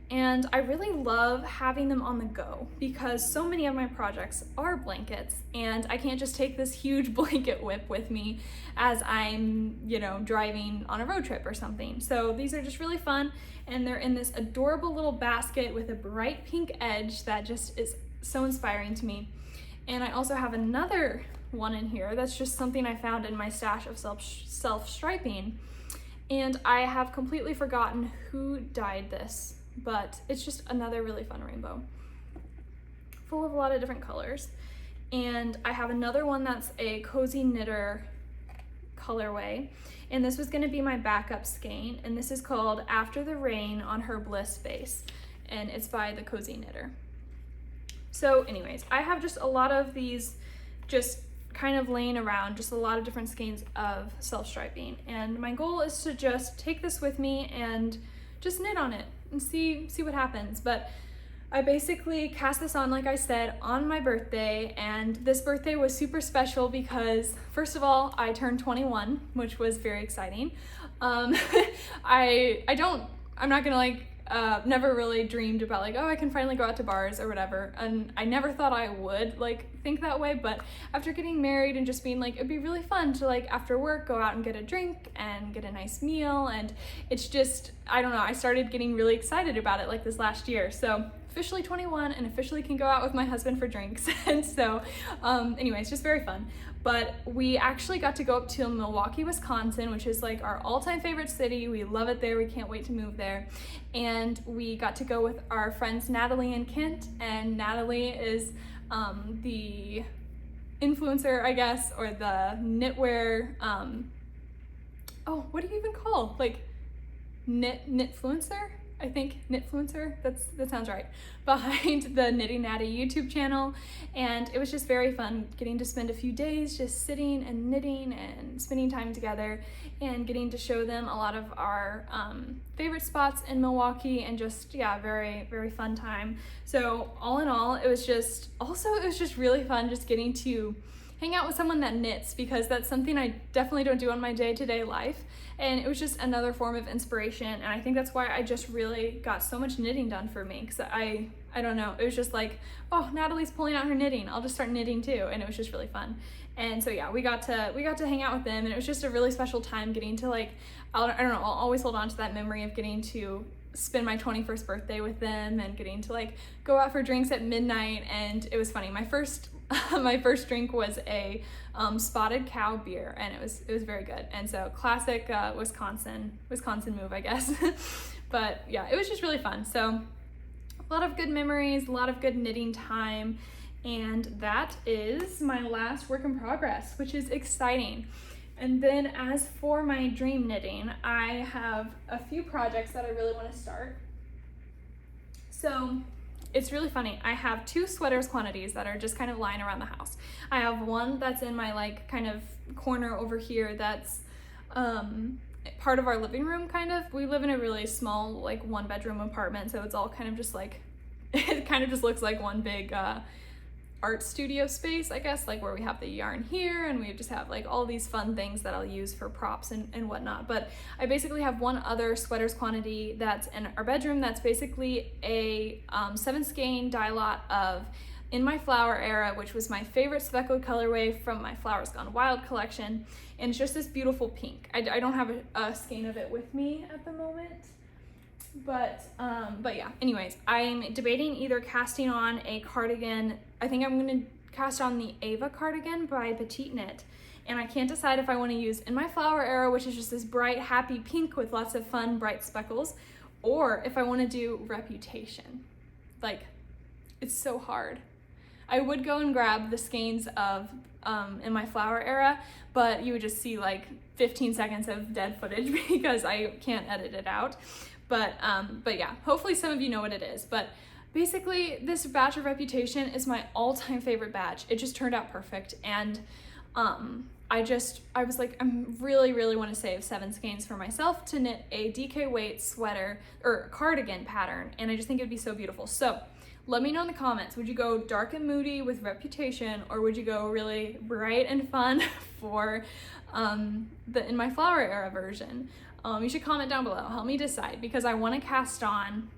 And I really love having them on the go because so many of my projects are blankets, and I can't just take this huge blanket whip with me as I'm, you know, driving on a road trip or something. So these are just really fun, and they're in this adorable little basket with a bright pink edge that just is so inspiring to me. And I also have another one in here that's just something I found in my stash of self-striping, and I have completely forgotten who dyed this, but it's just another really fun rainbow full of a lot of different colors. And I have another one that's a Cozy Knitter colorway, and this was going to be my backup skein, and this is called After the Rain on Her Bliss Base, and it's by the Cozy Knitter. So anyways, I have just a lot of these just kind of laying around, just a lot of different skeins of self-striping, and my goal is to just take this with me and just knit on it and see what happens. But I basically cast this on, like I said, on my birthday, and this birthday was super special because first of all, I turned 21, which was very exciting. I'm not gonna like, never really dreamed about like, oh, I can finally go out to bars or whatever, and I never thought I would like think that way. But after getting married and just being like, it'd be really fun to like after work go out and get a drink and get a nice meal, and it's just, I don't know, I started getting really excited about it like this last year. So officially 21 and officially can go out with my husband for drinks. And so anyways, just very fun. But we actually got to go up to Milwaukee, Wisconsin, which is like our all-time favorite city. We love it there. We can't wait to move there. And we got to go with our friends Natalie and Kent, and Natalie is the influencer, I guess, or the knitwear, oh, what do you even call, like knitfluencer? I think knitfluencer, that sounds right, behind the Knitty Natty YouTube channel. And it was just very fun getting to spend a few days just sitting and knitting and spending time together and getting to show them a lot of our favorite spots in Milwaukee, and just, yeah, very, very fun time. So all in all, it was just really fun just getting to hang out with someone that knits, because that's something I definitely don't do on my day-to-day life. And it was just another form of inspiration, and I think that's why I just really got so much knitting done for me, because I don't know, it was just like, oh, Natalie's pulling out her knitting, I'll just start knitting too, and it was just really fun. And so yeah, we got to hang out with them, and it was just a really special time getting to like, I don't know, I'll always hold on to that memory of getting to spend my 21st birthday with them and getting to like go out for drinks at midnight. And it was funny, my first drink was a spotted cow beer, and it was very good. And so classic Wisconsin move, I guess. But yeah, it was just really fun. So a lot of good memories, a lot of good knitting time, and that is my last work in progress, which is exciting. And then as for my dream knitting, I have a few projects that I really want to start. So it's really funny. I have 2 sweaters quantities that are just kind of lying around the house. I have one that's in my like kind of corner over here that's part of our living room, kind of. We live in a really small like 1-bedroom apartment, so it's all kind of just like, it kind of just looks like one big art studio space, I guess, like where we have the yarn here and we just have like all these fun things that I'll use for props and whatnot. But I basically have one other sweaters quantity that's in our bedroom that's basically a 7 skein dye lot of In My Flower Era, which was my favorite speckled colorway from my Flowers Gone Wild collection, and it's just this beautiful pink. I don't have a skein of it with me at the moment, but yeah, anyways, I'm debating either casting on a cardigan. I think I'm gonna cast on the Ava cardigan by Petite Knit, and I can't decide if I want to use In My Flower Era, which is just this bright happy pink with lots of fun bright speckles, or if I want to do Reputation. Like, it's so hard. I would go and grab the skeins of In My Flower Era, but you would just see like 15 seconds of dead footage because I can't edit it out. But yeah, hopefully some of you know what it is. But basically, this batch of Reputation is my all-time favorite batch. It just turned out perfect, and I was like, I really want to save 7 skeins for myself to knit a DK weight sweater or cardigan pattern, and I just think it would be so beautiful. So let me know in the comments, would you go dark and moody with Reputation, or would you go really bright and fun for the In My Flower Era version? You should comment down below, help me decide, because I want to cast on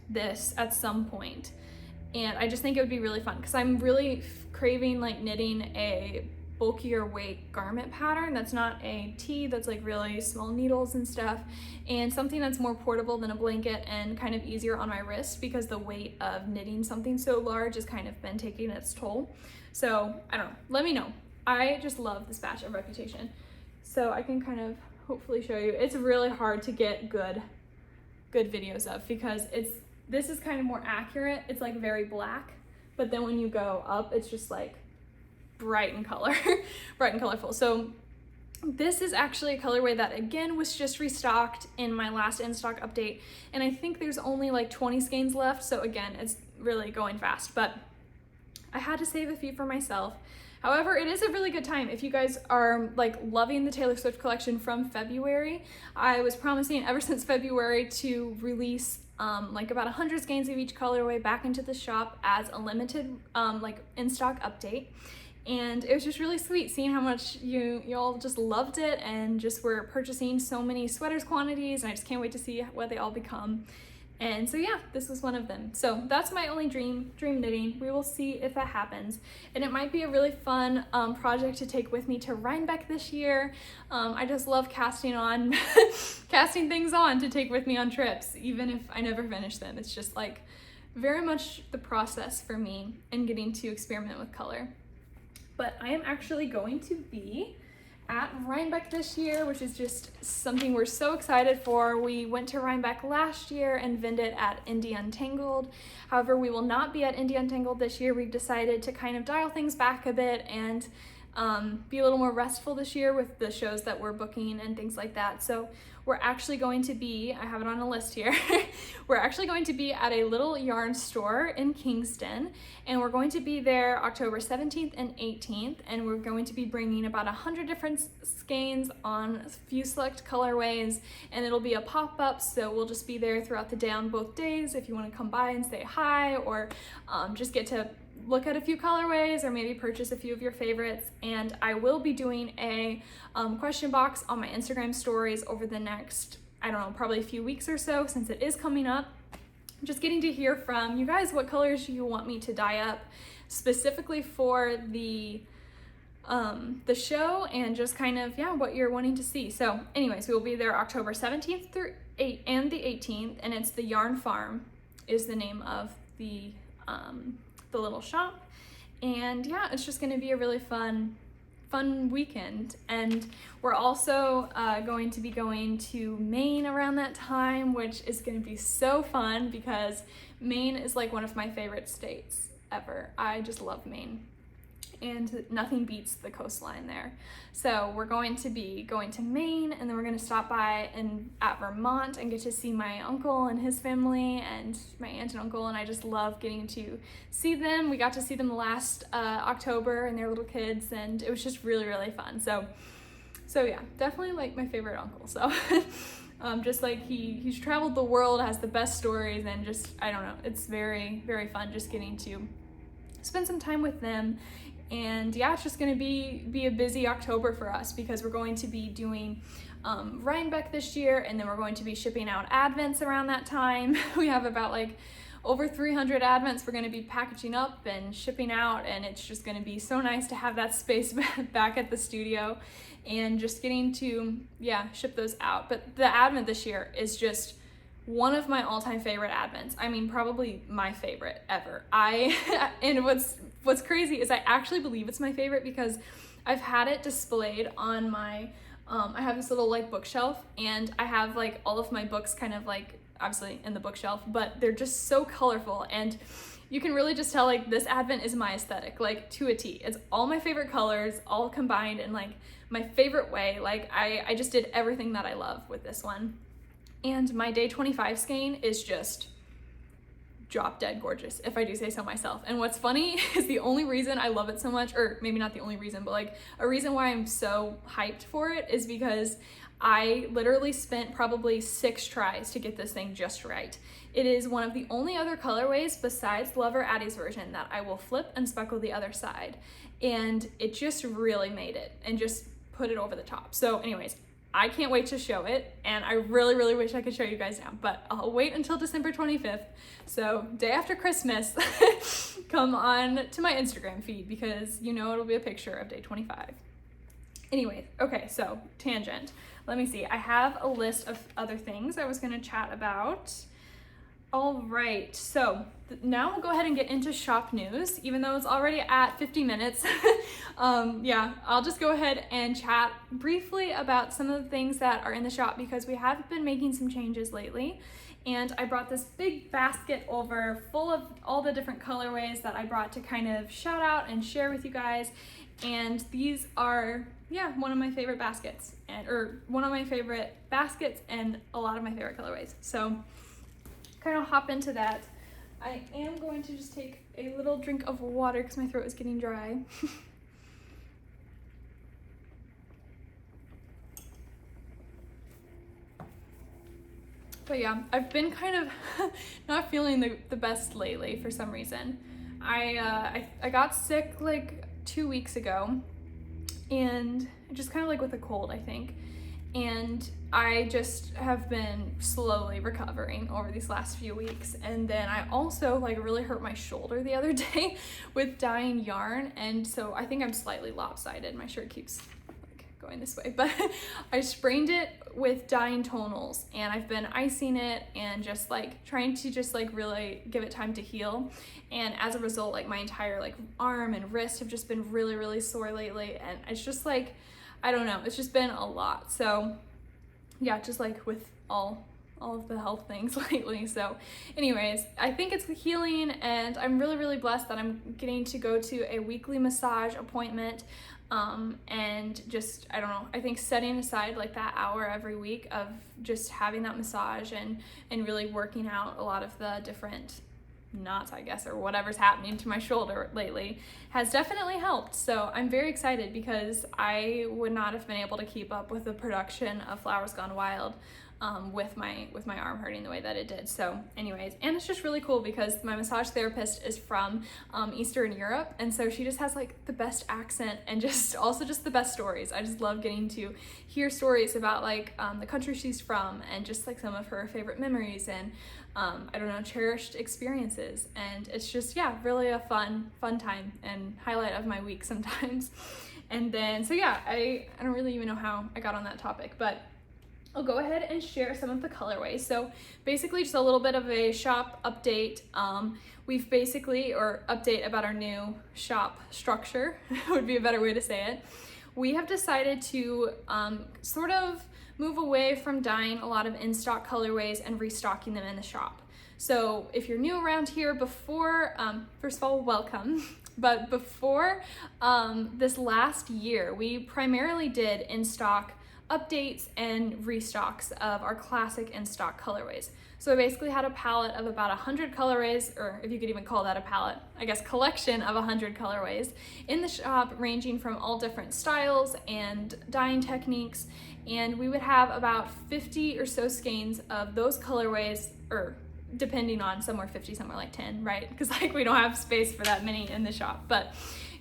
this at some point, and I just think it would be really fun because I'm really craving like knitting a bulkier weight garment pattern that's not a tee, that's like really small needles and stuff, and something that's more portable than a blanket and kind of easier on my wrist, because the weight of knitting something so large has kind of been taking its toll. So I don't know, let me know. I just love this batch of Reputation, so I can kind of hopefully show you. It's really hard to get good videos of, because this is kind of more accurate. It's like very black, but then when you go up, it's just like bright in color, bright and colorful. So this is actually a colorway that again was just restocked in my last in-stock update, and I think there's only like 20 skeins left, so again, it's really going fast, but I had to save a few for myself. However, it is a really good time. If you guys are like loving the Taylor Swift collection from February, I was promising ever since February to release like about 100 skeins of each colorway back into the shop as a limited like in-stock update. And it was just really sweet seeing how much you all just loved it and just were purchasing so many sweaters quantities, and I just can't wait to see what they all become. And so yeah, this was one of them. So that's my only dream knitting. We will see if that happens. And it might be a really fun project to take with me to Rhinebeck this year. I just love casting things on to take with me on trips, even if I never finish them. It's just like very much the process for me and getting to experiment with color. But I am actually going to be at Rhinebeck this year, which is just something we're so excited for. We went to Rhinebeck last year and vended at Indie Untangled. However, we will not be at Indie Untangled this year. We've decided to kind of dial things back a bit and be a little more restful this year with the shows that we're booking and things like that. So we're actually going to be, I have it on a list here, we're actually going to be at a little yarn store in Kingston, and we're going to be there October 17th and 18th, and we're going to be bringing about 100 different skeins on a few select colorways, and it'll be a pop-up, so we'll just be there throughout the day on both days if you want to come by and say hi, or just get to look at a few colorways or maybe purchase a few of your favorites. And I will be doing a question box on my Instagram stories over the next, I don't know, probably a few weeks or so, since it is coming up. Just getting to hear from you guys what colors you want me to dye up specifically for the show, and just kind of, yeah, what you're wanting to see. So anyways, we will be there October 17th through 8th and the 18th, and it's the Yarn Farm is the name of the little shop. And yeah, it's just going to be a really fun weekend. And we're also going to be going to Maine around that time, which is going to be so fun because Maine is like one of my favorite states ever. I just love Maine, and nothing beats the coastline there. So we're going to be going to Maine, and then we're going to stop by at Vermont and get to see my uncle and his family and my aunt and uncle, and I just love getting to see them. We got to see them last October and their little kids, and it was just really, really fun. So yeah, definitely like my favorite uncle. So just like he's traveled the world, has the best stories, and just, I don't know, it's very, very fun just getting to spend some time with them. And yeah, it's just gonna be a busy October for us because we're going to be doing Rhinebeck this year, and then we're going to be shipping out Advents around that time. We have about like over 300 Advents we're gonna be packaging up and shipping out, and it's just gonna be so nice to have that space back at the studio and just getting to, yeah, ship those out. But the Advent this year is just one of my all-time favorite Advents. I mean, probably my favorite ever. And what's crazy is I actually believe it's my favorite because I've had it displayed on my, I have this little like bookshelf, and I have like all of my books kind of like obviously in the bookshelf, but they're just so colorful, and you can really just tell like this Advent is my aesthetic, like to a T. It's all my favorite colors, all combined in like my favorite way. Like I just did everything that I love with this one. And my day 25 skein is just drop dead gorgeous, if I do say so myself. And what's funny is the only reason I love it so much, or maybe not the only reason, but like a reason why I'm so hyped for it, is because I literally spent probably 6 tries to get this thing just right. It is one of the only other colorways besides Lover Addie's version that I will flip and speckle the other side. And it just really made it and just put it over the top. So anyways, I can't wait to show it, and I really, really wish I could show you guys now, but I'll wait until December 25th. So day after Christmas, come on to my Instagram feed because you know it'll be a picture of day 25. Anyway, okay, so tangent. Let me see. I have a list of other things I was gonna chat about. All right, so now we'll go ahead and get into shop news, even though it's already at 50 minutes. Yeah, I'll just go ahead and chat briefly about some of the things that are in the shop because we have been making some changes lately. And I brought this big basket over full of all the different colorways that I brought to kind of shout out and share with you guys. And these are, yeah, one of my favorite baskets, and a lot of my favorite colorways. So kind of hop into that. I am going to just take a little drink of water because my throat is getting dry. But yeah, I've been kind of not feeling the best lately for some reason. I got sick like 2 weeks ago, and just kind of like with a cold, I think. And I just have been slowly recovering over these last few weeks. And then I also like really hurt my shoulder the other day with dyeing yarn. And so I think I'm slightly lopsided. My shirt keeps like going this way, but I sprained it with dyeing Tonals, and I've been icing it and just like trying to just like really give it time to heal. And as a result, like my entire like arm and wrist have just been really, really sore lately. And it's just like, I don't know, it's just been a lot. So yeah, just like with all of the health things lately. So anyways, I think it's healing, and I'm really, really blessed that I'm getting to go to a weekly massage appointment. And just, I don't know, I think setting aside like that hour every week of just having that massage and really working out a lot of the different knots, I guess, or whatever's happening to my shoulder lately has definitely helped. So I'm very excited because I would not have been able to keep up with the production of Flowers Gone Wild with my arm hurting the way that it did. So anyways, and it's just really cool because my massage therapist is from Eastern Europe, and so she just has like the best accent and just also just the best stories. I just love getting to hear stories about like the country she's from and just like some of her favorite memories and I don't know, cherished experiences. And it's just, yeah, really a fun time and highlight of my week sometimes. And then, so yeah, I don't really even know how I got on that topic, but I'll go ahead and share some of the colorways. So basically just a little bit of a shop update. We've basically, or update about our new shop structure would be a better way to say it. We have decided to sort of move away from dyeing a lot of in-stock colorways and restocking them in the shop. So if you're new around here, before, first of all, welcome. But before this last year, we primarily did in-stock updates and restocks of our classic in-stock colorways. So I basically had a palette of about 100 colorways, or if you could even call that a palette, I guess collection of 100 colorways in the shop, ranging from all different styles and dyeing techniques. And we would have about 50 or so skeins of those colorways, or depending on, some were 50, some were like 10, right? Because like we don't have space for that many in the shop. But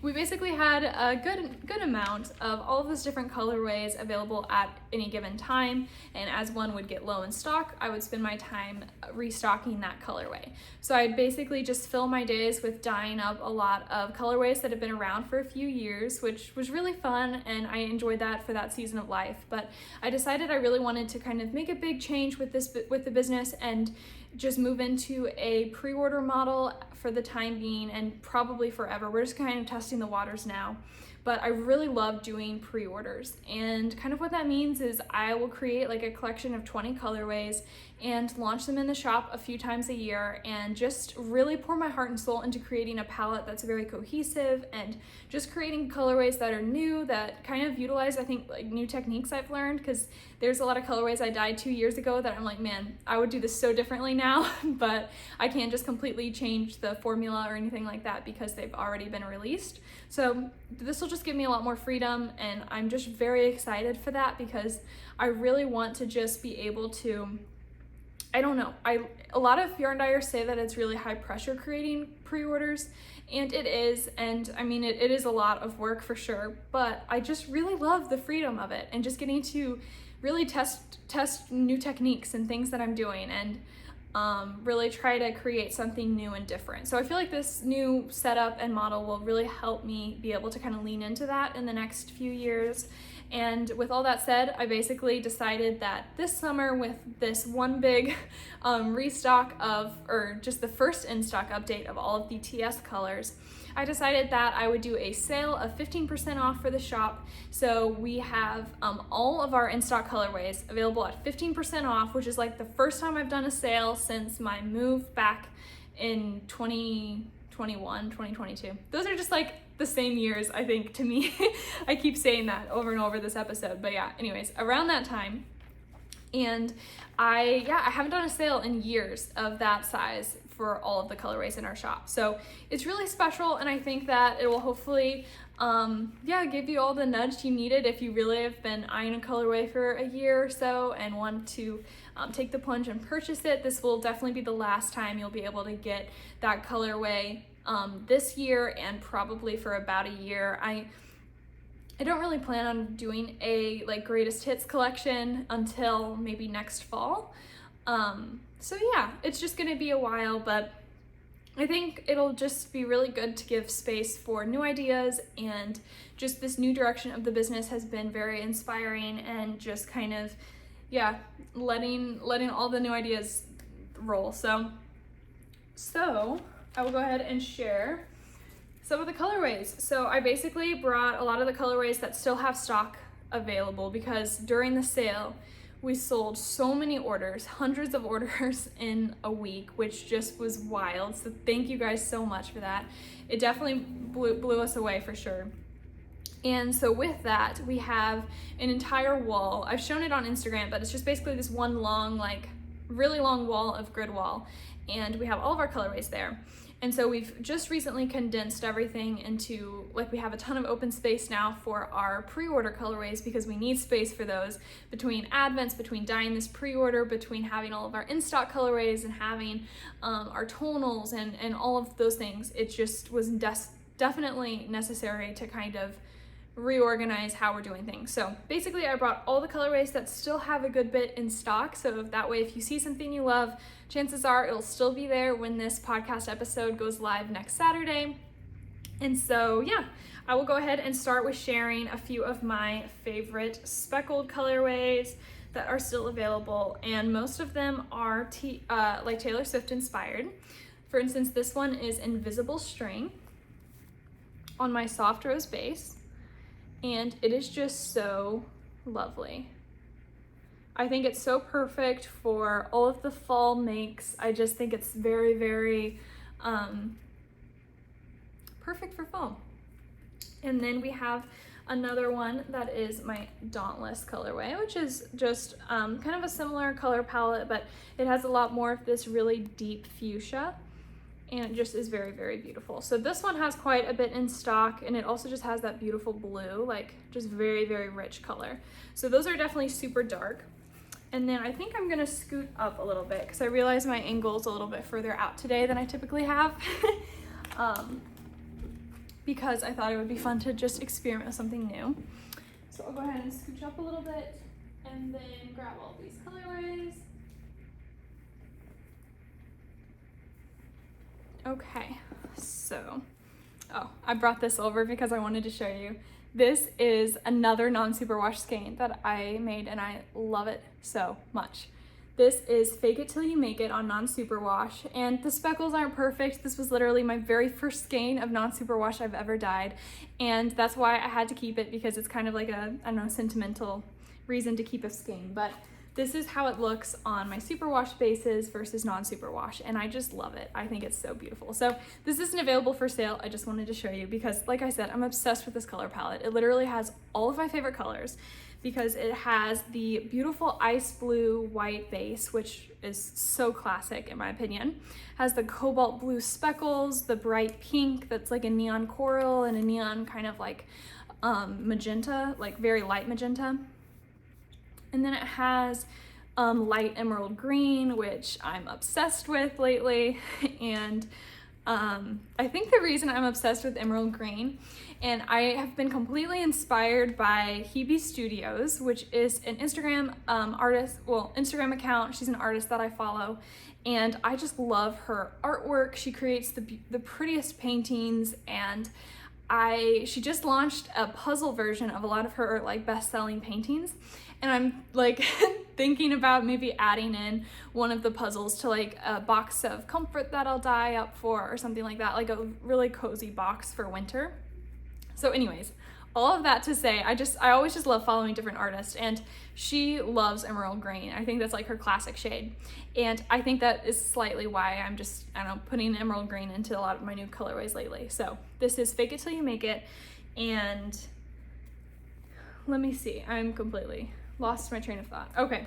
we basically had a good amount of all of those different colorways available at any given time, and as one would get low in stock, I would spend my time restocking that colorway. So I'd basically just fill my days with dyeing up a lot of colorways that have been around for a few years, which was really fun, and I enjoyed that for that season of life. But I decided I really wanted to kind of make a big change with the business and just move into a pre-order model for the time being and probably forever. We're just kind of testing the waters now, but I really love doing pre-orders. And kind of what that means is I will create like a collection of 20 colorways and launch them in the shop a few times a year and just really pour my heart and soul into creating a palette that's very cohesive and just creating colorways that are new, that kind of utilize, I think, like new techniques I've learned, because there's a lot of colorways I dyed 2 years ago that I'm like, man, I would do this so differently now, but I can't just completely change the formula or anything like that because they've already been released. So this will just give me a lot more freedom, and I'm just very excited for that because I really want to just be able to, I don't know, a lot of yarn dyers say that it's really high pressure creating pre-orders, and it is, and I mean it is a lot of work for sure, but I just really love the freedom of it and just getting to really test new techniques and things that I'm doing and really try to create something new and different. So I feel like this new setup and model will really help me be able to kind of lean into that in the next few years. And with all that said, I basically decided that this summer, with this one big restock of, or just the first in-stock update of all of the TS colors, I decided that I would do a sale of 15% off for the shop. So we have all of our in-stock colorways available at 15% off, which is like the first time I've done a sale since my move back in 2021, 2022. Those are just like the same years, I think, to me. I keep saying that over and over this episode, but yeah, anyways, around that time. And I haven't done a sale in years of that size for all of the colorways in our shop. So it's really special, and I think that it will hopefully give you all the nudge you needed if you really have been eyeing a colorway for a year or so and want to take the plunge and purchase it. This will definitely be the last time you'll be able to get that colorway this year, and probably for about a year. I don't really plan on doing a like greatest hits collection until maybe next fall. So yeah, it's just gonna be a while, but I think it'll just be really good to give space for new ideas, and just this new direction of the business has been very inspiring, and just kind of, yeah, letting all the new ideas roll. So I will go ahead and share some of the colorways. So I basically brought a lot of the colorways that still have stock available, because during the sale we sold so many orders, hundreds of orders in a week, which just was wild. So thank you guys so much for that. It definitely blew us away for sure. And so with that, we have an entire wall. I've shown it on Instagram, but it's just basically this one long, like really long wall of grid wall. And we have all of our colorways there. And so we've just recently condensed everything into, like, we have a ton of open space now for our pre-order colorways because we need space for those between advents, between dyeing this pre-order, between having all of our in-stock colorways and having our tonals and all of those things. It just was definitely necessary to kind of reorganize how we're doing things. So basically I brought all the colorways that still have a good bit in stock, so that way if you see something you love, chances are it'll still be there when this podcast episode goes live next Saturday. And so yeah, I will go ahead and start with sharing a few of my favorite speckled colorways that are still available, and most of them are like Taylor Swift inspired. For instance, this one is Invisible String on my soft rose base, and it is just so lovely. I think it's so perfect for all of the fall makes. I just think it's very, very perfect for fall. And then we have another one that is my Dauntless colorway, which is just kind of a similar color palette, but it has a lot more of this really deep fuchsia, and it just is very, very beautiful. So this one has quite a bit in stock, and it also just has that beautiful blue, like just very, very rich color. So those are definitely super dark. And then I think I'm gonna scoot up a little bit because I realize my angle is a little bit further out today than I typically have. Because I thought it would be fun to just experiment with something new. So I'll go ahead and scooch up a little bit and then grab all these colorways. Okay, so, I brought this over because I wanted to show you. This is another non-superwash skein that I made, and I love it so much. This is Fake It Till You Make It on non-superwash, and the speckles aren't perfect. This was literally my very first skein of non-superwash I've ever dyed, and that's why I had to keep it, because it's kind of like a, I don't know, sentimental reason to keep a skein. But this is how it looks on my superwash bases versus non-superwash, and I just love it. I think it's so beautiful. So this isn't available for sale. I just wanted to show you because, like I said, I'm obsessed with this color palette. It literally has all of my favorite colors because it has the beautiful ice blue white base, which is so classic in my opinion. Has the cobalt blue speckles, the bright pink that's like a neon coral, and a neon kind of like magenta, like very light magenta. And then it has light emerald green, which I'm obsessed with lately. And I think the reason I'm obsessed with emerald green, and I have been completely inspired by Hebe Studios, which is an Instagram Instagram account. She's an artist that I follow, and I just love her artwork. She creates the prettiest paintings, and she just launched a puzzle version of a lot of her like best-selling paintings. And I'm like thinking about maybe adding in one of the puzzles to like a box of comfort that I'll dye up for, or something like that, like a really cozy box for winter. So anyways, all of that to say, I always just love following different artists, and she loves emerald green. I think that's like her classic shade. And I think that is slightly why I'm just, I don't know, putting emerald green into a lot of my new colorways lately. So this is Fake It Till You Make It. And let me see, I'm completely lost my train of thought. Okay,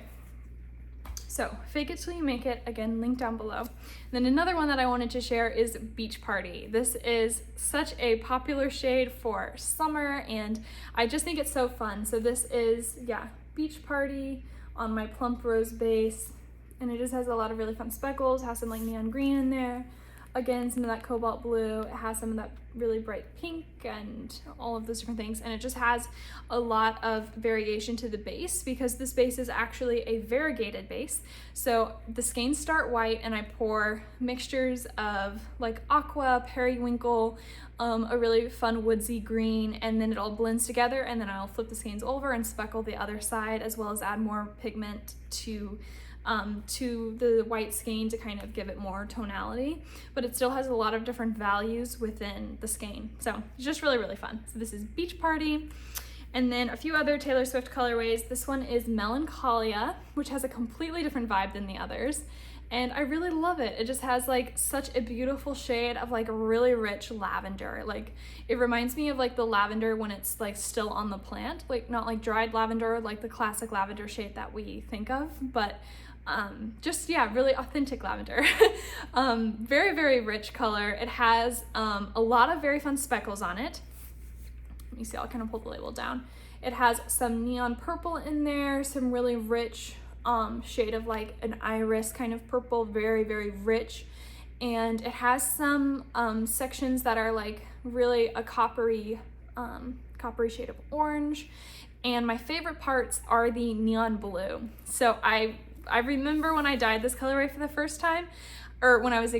so Fake It Till You Make It, again, link down below. And then another one that I wanted to share is Beach Party. This is such a popular shade for summer, and I just think it's so fun. So this is, yeah, Beach Party on my plump rose base, and it just has a lot of really fun speckles, has some like neon green in there. Again, some of that cobalt blue, it has some of that really bright pink and all of those different things. And it just has a lot of variation to the base because this base is actually a variegated base. So the skeins start white, and I pour mixtures of like aqua, periwinkle, a really fun woodsy green, and then it all blends together, and then I'll flip the skeins over and speckle the other side, as well as add more pigment to the white skein to kind of give it more tonality, but it still has a lot of different values within the skein. So it's just really, really fun. So this is Beach Party. And then a few other Taylor Swift colorways. This one is Melancholia, which has a completely different vibe than the others. And I really love it. It just has like such a beautiful shade of like really rich lavender. Like it reminds me of like the lavender when it's like still on the plant, like not like dried lavender, like the classic lavender shade that we think of, but just, yeah, really authentic lavender. Very, very rich color. It has a lot of very fun speckles on it. Let me see, I'll kind of pull the label down. It has some neon purple in there, some really rich shade of like an iris kind of purple, very, very rich. And it has some sections that are like really a coppery shade of orange. And my favorite parts are the neon blue. So I remember when I dyed this colorway for the first time, or when I was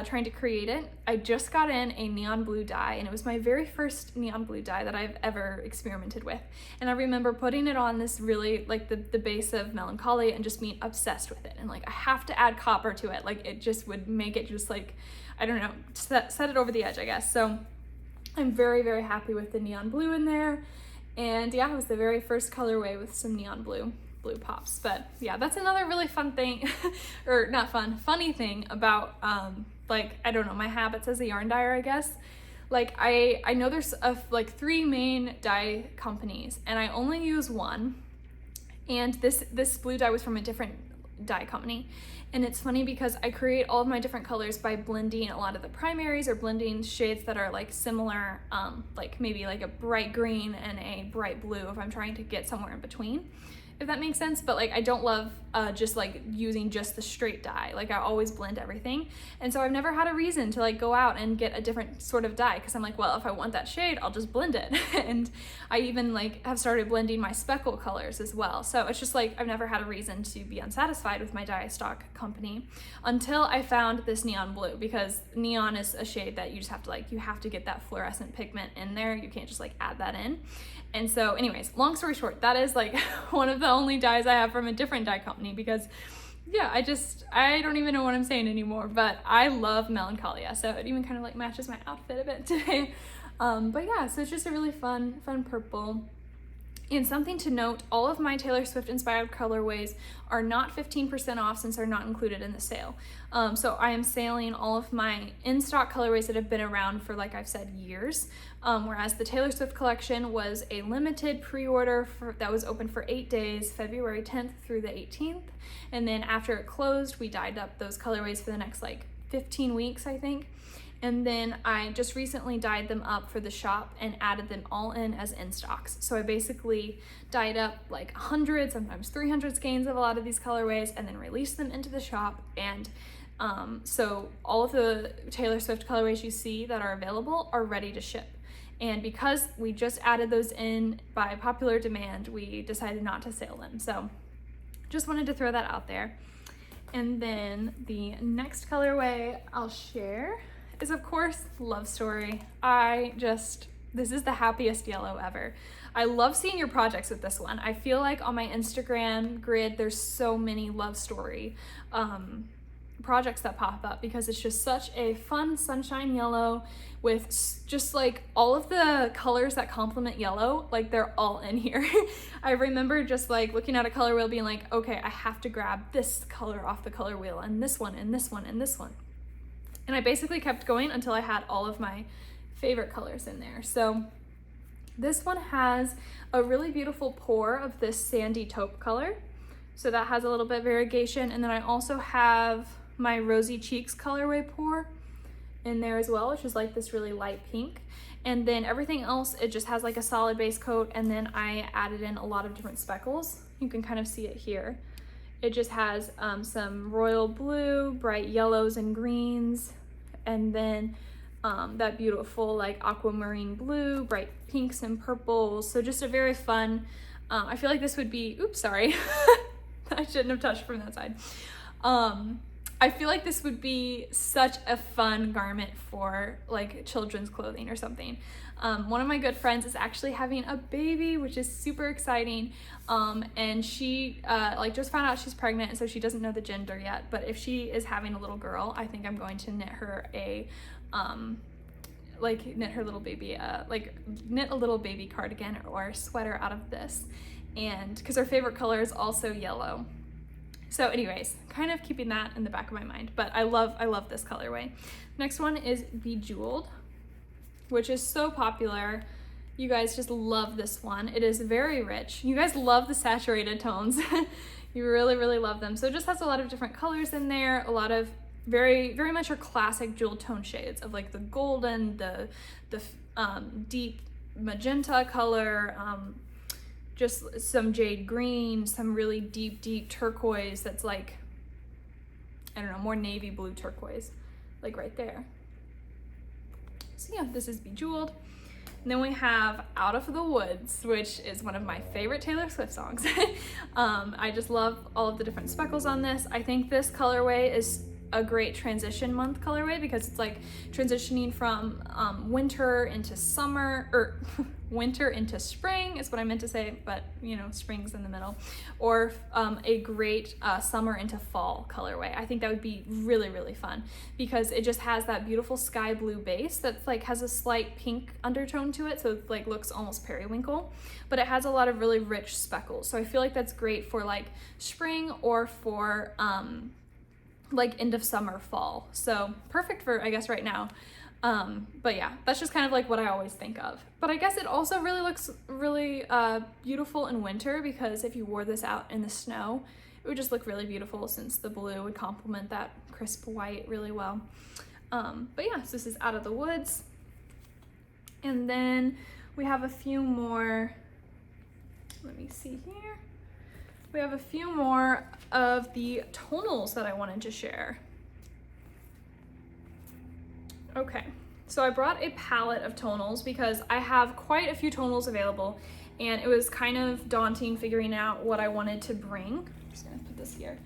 trying to create it, I just got in a neon blue dye, and it was my very first neon blue dye that I've ever experimented with. And I remember putting it on this really, like the base of Melancholy, and just being obsessed with it. And like, I have to add copper to it. Like, it just would make it just like, I don't know, set it over the edge, I guess. So I'm very, very happy with the neon blue in there. And yeah, it was the very first colorway with some neon blue pops. But yeah, that's another really fun thing, or not fun, funny thing about like, I don't know, my habits as a yarn dyer, I guess. Like, I know there's like 3 main dye companies, and I only use one. And this blue dye was from a different dye company. And it's funny because I create all of my different colors by blending a lot of the primaries, or blending shades that are like similar, like maybe like a bright green and a bright blue if I'm trying to get somewhere in between, if that makes sense. But like, I don't love just like using just the straight dye. Like, I always blend everything. And so I've never had a reason to like go out and get a different sort of dye, because I'm like, well, if I want that shade, I'll just blend it. And I even like have started blending my speckle colors as well. So it's just like, I've never had a reason to be unsatisfied with my dye stock company until I found this neon blue, because neon is a shade that you just have to like, you have to get that fluorescent pigment in there. You can't just like add that in. And so anyways, long story short, that is like one of the only dyes I have from a different dye company, because yeah, I don't even know what I'm saying anymore, but I love Melancholia. So it even kind of like matches my outfit a bit today. But yeah, so it's just a really fun purple. And something to note, all of my Taylor Swift inspired colorways are not 15% off, since they're not included in the sale. So I am sailing all of my in-stock colorways that have been around for, like I've said, years. Whereas the Taylor Swift collection was a limited pre-order that was open for 8 days, February 10th through the 18th. And then after it closed, we dyed up those colorways for the next like 15 weeks, I think. And then I just recently dyed them up for the shop and added them all in as in-stocks. So I basically dyed up like 100, sometimes 300 skeins of a lot of these colorways, and then released them into the shop. And so all of the Taylor Swift colorways you see that are available are ready to ship. And because we just added those in by popular demand, we decided not to sale them. So just wanted to throw that out there. And then the next colorway I'll share is, of course, Love Story. This is the happiest yellow ever. I love seeing your projects with this one. I feel like on my Instagram grid, there's so many Love Story projects that pop up, because it's just such a fun sunshine yellow with just like all of the colors that complement yellow, like they're all in here. I remember just like looking at a color wheel being like, okay, I have to grab this color off the color wheel, and this one, and this one, and this one. And I basically kept going until I had all of my favorite colors in there. So this one has a really beautiful pour of this sandy taupe color. So that has a little bit of variegation. And then I also have my Rosy Cheeks colorway pour in there as well, which is like this really light pink. And then everything else, it just has like a solid base coat. And then I added in a lot of different speckles. You can kind of see it here. It just has some royal blue, bright yellows and greens, and then that beautiful like aquamarine blue, bright pinks and purples. So just a very fun, I feel like this would be, oops, sorry. I shouldn't have touched from that side. I feel like this would be such a fun garment for like children's clothing or something. One of my good friends is actually having a baby, which is super exciting. And she like just found out she's pregnant, and so she doesn't know the gender yet. But if she is having a little girl, I think I'm going to knit her a knit her little baby knit a little baby cardigan or sweater out of this, and because her favorite color is also yellow. So anyways, kind of keeping that in the back of my mind, but I love this colorway. Next one is Bejeweled, which is so popular. You guys just love this one. It is very rich. You guys love the saturated tones. You really, really love them. So it just has a lot of different colors in there, a lot of very, very much your classic jewel tone shades of like the golden, the deep magenta color, just some jade green, some really deep, deep turquoise that's like, I don't know, more navy blue turquoise, like right there. So yeah, this is Bejeweled. And then we have Out of the Woods, which is one of my favorite Taylor Swift songs. I just love all of the different speckles on this. I think this colorway is a great transition month colorway because it's like transitioning from winter into summer, or winter into spring is what I meant to say, but you know, spring's in the middle, or a great summer into fall colorway. I think that would be really, really fun because it just has that beautiful sky blue base that's like has a slight pink undertone to it, so it like looks almost periwinkle, but it has a lot of really rich speckles. So I feel like that's great for like spring or for like end of summer, fall. So perfect for, I guess, right now. But yeah, that's just kind of like what I always think of. But I guess it also really looks really beautiful in winter because if you wore this out in the snow, it would just look really beautiful since the blue would complement that crisp white really well. But yeah, so this is Out of the Woods. And then we have a few more, let me see here. We have a few more of the tonals that I wanted to share. Okay, so I brought a palette of tonals because I have quite a few tonals available and it was kind of daunting figuring out what I wanted to bring. I'm just gonna put this here.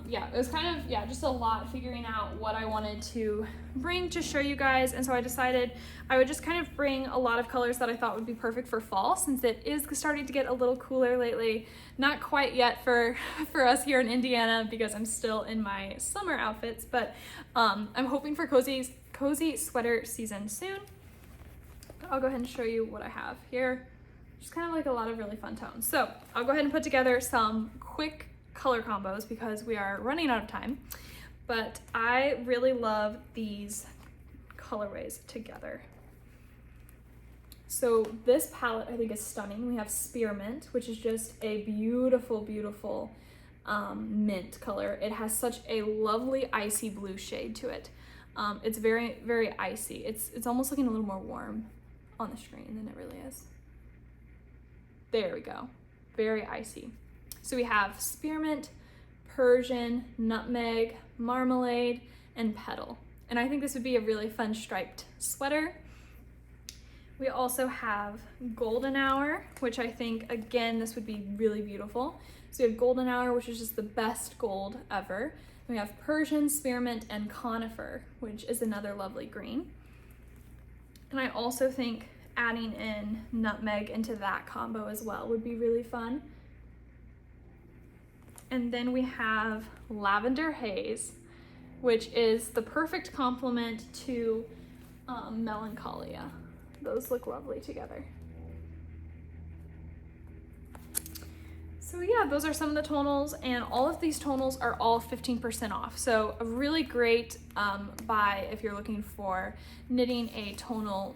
Yeah, it was kind of, just a lot figuring out what I wanted to bring to show you guys. And so I decided I would just kind of bring a lot of colors that I thought would be perfect for fall since it is starting to get a little cooler lately. Not quite yet for us here in Indiana because I'm still in my summer outfits, but I'm hoping for cozy sweater season soon. I'll go ahead and show you what I have here. Just kind of like a lot of really fun tones. So I'll go ahead and put together some quick color combos because we are running out of time, but I really love these colorways together. So this palette I think is stunning. We have Spearmint, which is just a beautiful, beautiful mint color. It has such a lovely icy blue shade to it. It's very, very icy. It's almost looking a little more warm on the screen than it really is. There we go. Very icy. So we have Spearmint, Persian, Nutmeg, Marmalade, and Petal. And I think this would be a really fun striped sweater. We also have Golden Hour, which I think, again, this would be really beautiful. So we have Golden Hour, which is just the best gold ever. We have Persian, Spearmint, and Conifer, which is another lovely green. And I also think adding in Nutmeg into that combo as well would be really fun. And then we have Lavender Haze, which is the perfect complement to Melancholia. Those look lovely together. So yeah, those are some of the tonals, and all of these tonals are all 15% off. So a really great buy if you're looking for knitting a tonal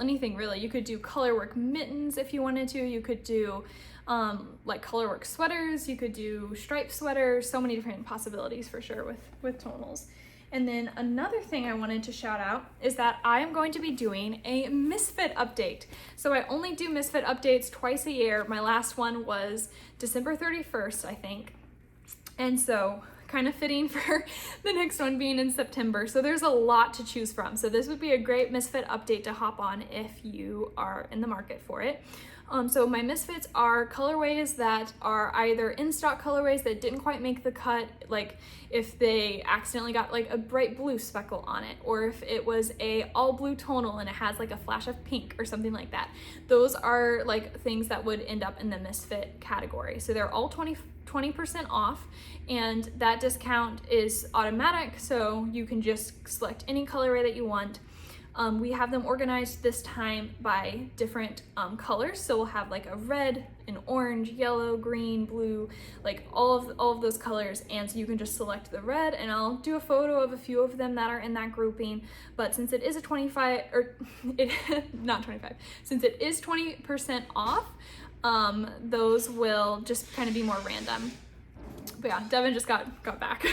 anything really. You could do colorwork mittens if you wanted to. You could do like colorwork sweaters. You could do striped sweaters. So many different possibilities for sure with tonals. And then another thing I wanted to shout out is that I am going to be doing a Misfit update. So I only do Misfit updates twice a year. My last one was December 31st, I think. And so kind of fitting for the next one being in September. So there's a lot to choose from. So this would be a great Misfit update to hop on if you are in the market for it. So my Misfits are colorways that are either in stock colorways that didn't quite make the cut, like if they accidentally got like a bright blue speckle on it, or if it was a all blue tonal and it has like a flash of pink or something like that. Those are like things that would end up in the Misfit category. So they're all 20% off, and that discount is automatic, so you can just select any colorway that you want. We have them organized this time by different colors, so we'll have like a red, an orange, yellow, green, blue, like all of those colors, and so you can just select the red, and I'll do a photo of a few of them that are in that grouping. But since it is a 25, or not 25, since it is 20% off, those will just kind of be more random. But yeah, Devin just got back.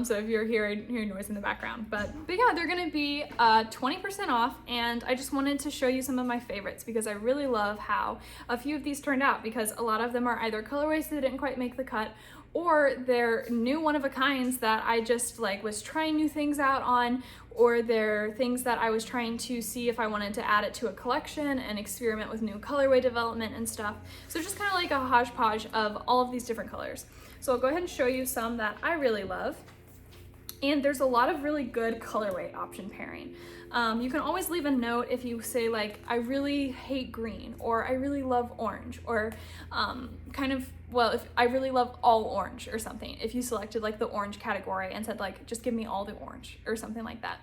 So if you're hearing noise in the background, but yeah, they're gonna be 20% off, and I just wanted to show you some of my favorites because I really love how a few of these turned out, because a lot of them are either colorways that didn't quite make the cut, or they're new one-of-a-kinds that I just like was trying new things out on, or they're things that I was trying to see if I wanted to add it to a collection and experiment with new colorway development and stuff. So just kind of like a hodgepodge of all of these different colors. So I'll go ahead and show you some that I really love. And there's a lot of really good colorway option pairing. You can always leave a note if you say like, I really hate green, or I really love orange, or if I really love all orange or something, if you selected like the orange category and said like, just give me all the orange or something like that.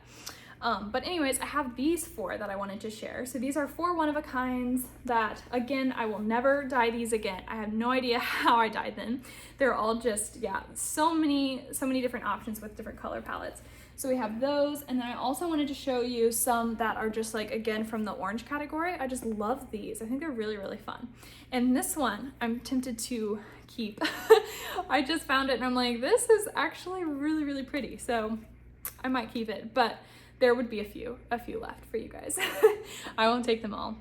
But anyways, I have these 4 that I wanted to share. So these are 4 one-of-a-kinds that, again, I will never dye these again. I have no idea how I dyed them. They're all just, yeah, so many different options with different color palettes. So we have those, and then I also wanted to show you some that are just like, again, from the orange category. I just love these. I think they're really, really fun. And this one, I'm tempted to keep. I just found it and I'm like, this is actually really, really pretty. So I might keep it, but there would be a few left for you guys. I won't take them all.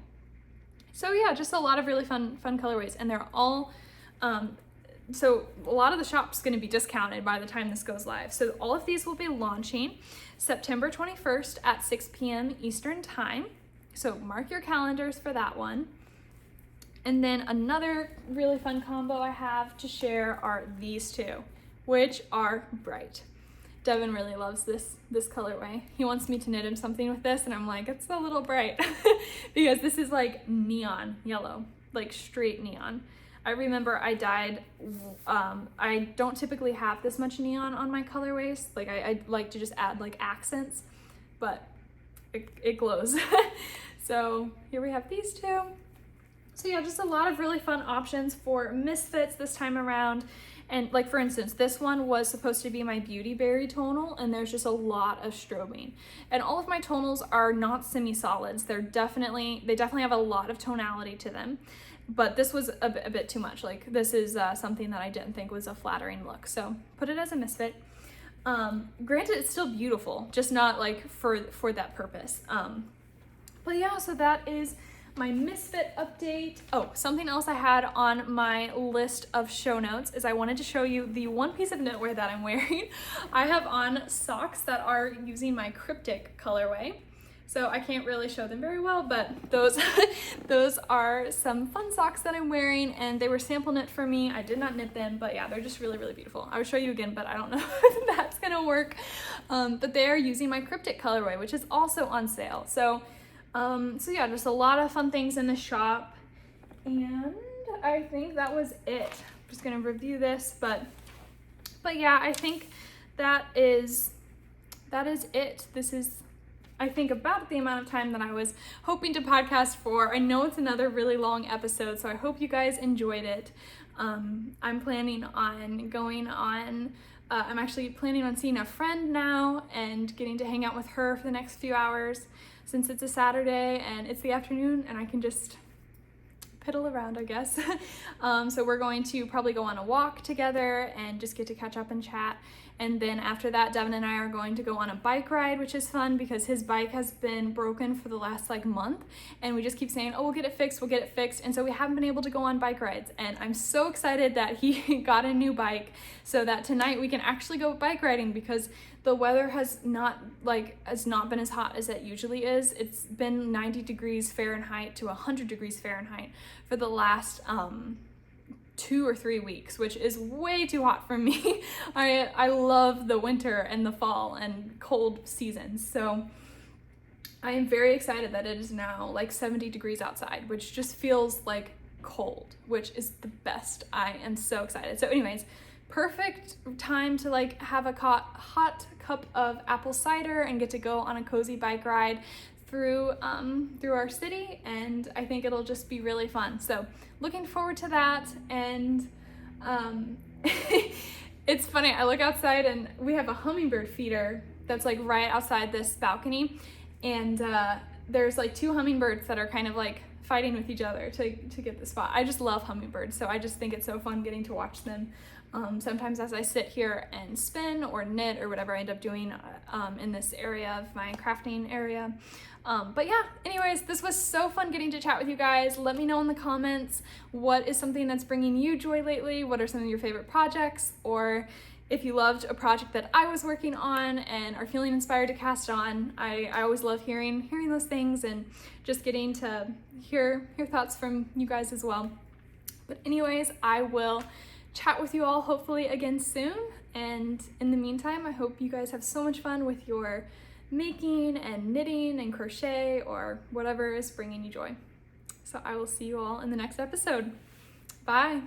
So yeah, just a lot of really fun colorways, and they're all, so a lot of the shop's gonna be discounted by the time this goes live. So all of these will be launching September 21st at 6 p.m. Eastern time. So mark your calendars for that one. And then another really fun combo I have to share are these 2, which are bright. Devin really loves this colorway. He wants me to knit him something with this, and I'm like, it's a little bright because this is like neon yellow, like straight neon. I remember I dyed, I don't typically have this much neon on my colorways. Like I like to just add like accents, but it glows. So here we have these 2. So yeah, just a lot of really fun options for Misfits this time around. And like, for instance, this one was supposed to be my Beauty Berry tonal, and there's just a lot of strobing. And all of my tonals are not semi-solids. They definitely have a lot of tonality to them. But this was a bit too much. Like, this is something that I didn't think was a flattering look. So put it as a Misfit. Granted, it's still beautiful, just not like for that purpose. But yeah, so that is my Misfit update. Oh, something else I had on my list of show notes is I wanted to show you the one piece of knitwear that I'm wearing. I have on socks that are using my Cryptic colorway. So I can't really show them very well, but those are some fun socks that I'm wearing, and they were sample knit for me. I did not knit them, but yeah, they're just really, really beautiful. I would show you again, but I don't know if that's gonna work. But they are using my Cryptic colorway, which is also on sale. So yeah, just a lot of fun things in the shop, and I think that was it. I'm just gonna review this, but yeah, I think that is it. This is, I think, about the amount of time that I was hoping to podcast for. I know it's another really long episode, so I hope you guys enjoyed it. I'm planning on going on, I'm actually planning on seeing a friend now and getting to hang out with her for the next few hours, since it's a Saturday and it's the afternoon and I can just piddle around, I guess. So we're going to probably go on a walk together and just get to catch up and chat. And then after that, Devin and I are going to go on a bike ride, which is fun because his bike has been broken for the last like month, and we just keep saying, oh, we'll get it fixed. And so we haven't been able to go on bike rides. And I'm so excited that he got a new bike so that tonight we can actually go bike riding, because the weather has not been as hot as it usually is. It's been 90 degrees Fahrenheit to 100 degrees Fahrenheit for the last 2 or 3 weeks, which is way too hot for me. I love the winter and the fall and cold seasons. So I am very excited that it is now like 70 degrees outside, which just feels like cold, which is the best. I am so excited. So anyways, perfect time to like have a hot cup of apple cider and get to go on a cozy bike ride through our city, and I think it'll just be really fun. So looking forward to that. And it's funny, I look outside and we have a hummingbird feeder that's like right outside this balcony, and there's like 2 hummingbirds that are kind of like fighting with each other to get the spot. I just love hummingbirds, so I just think it's so fun getting to watch them. Sometimes as I sit here and spin or knit or whatever I end up doing in this area of my crafting area. But yeah, anyways, this was so fun getting to chat with you guys. Let me know in the comments what is something that's bringing you joy lately. What are some of your favorite projects? Or if you loved a project that I was working on and are feeling inspired to cast on. I always love hearing those things and just getting to hear thoughts from you guys as well. But anyways, I will chat with you all hopefully again soon. And in the meantime, I hope you guys have so much fun with your making and knitting and crochet or whatever is bringing you joy. So I will see you all in the next episode. Bye.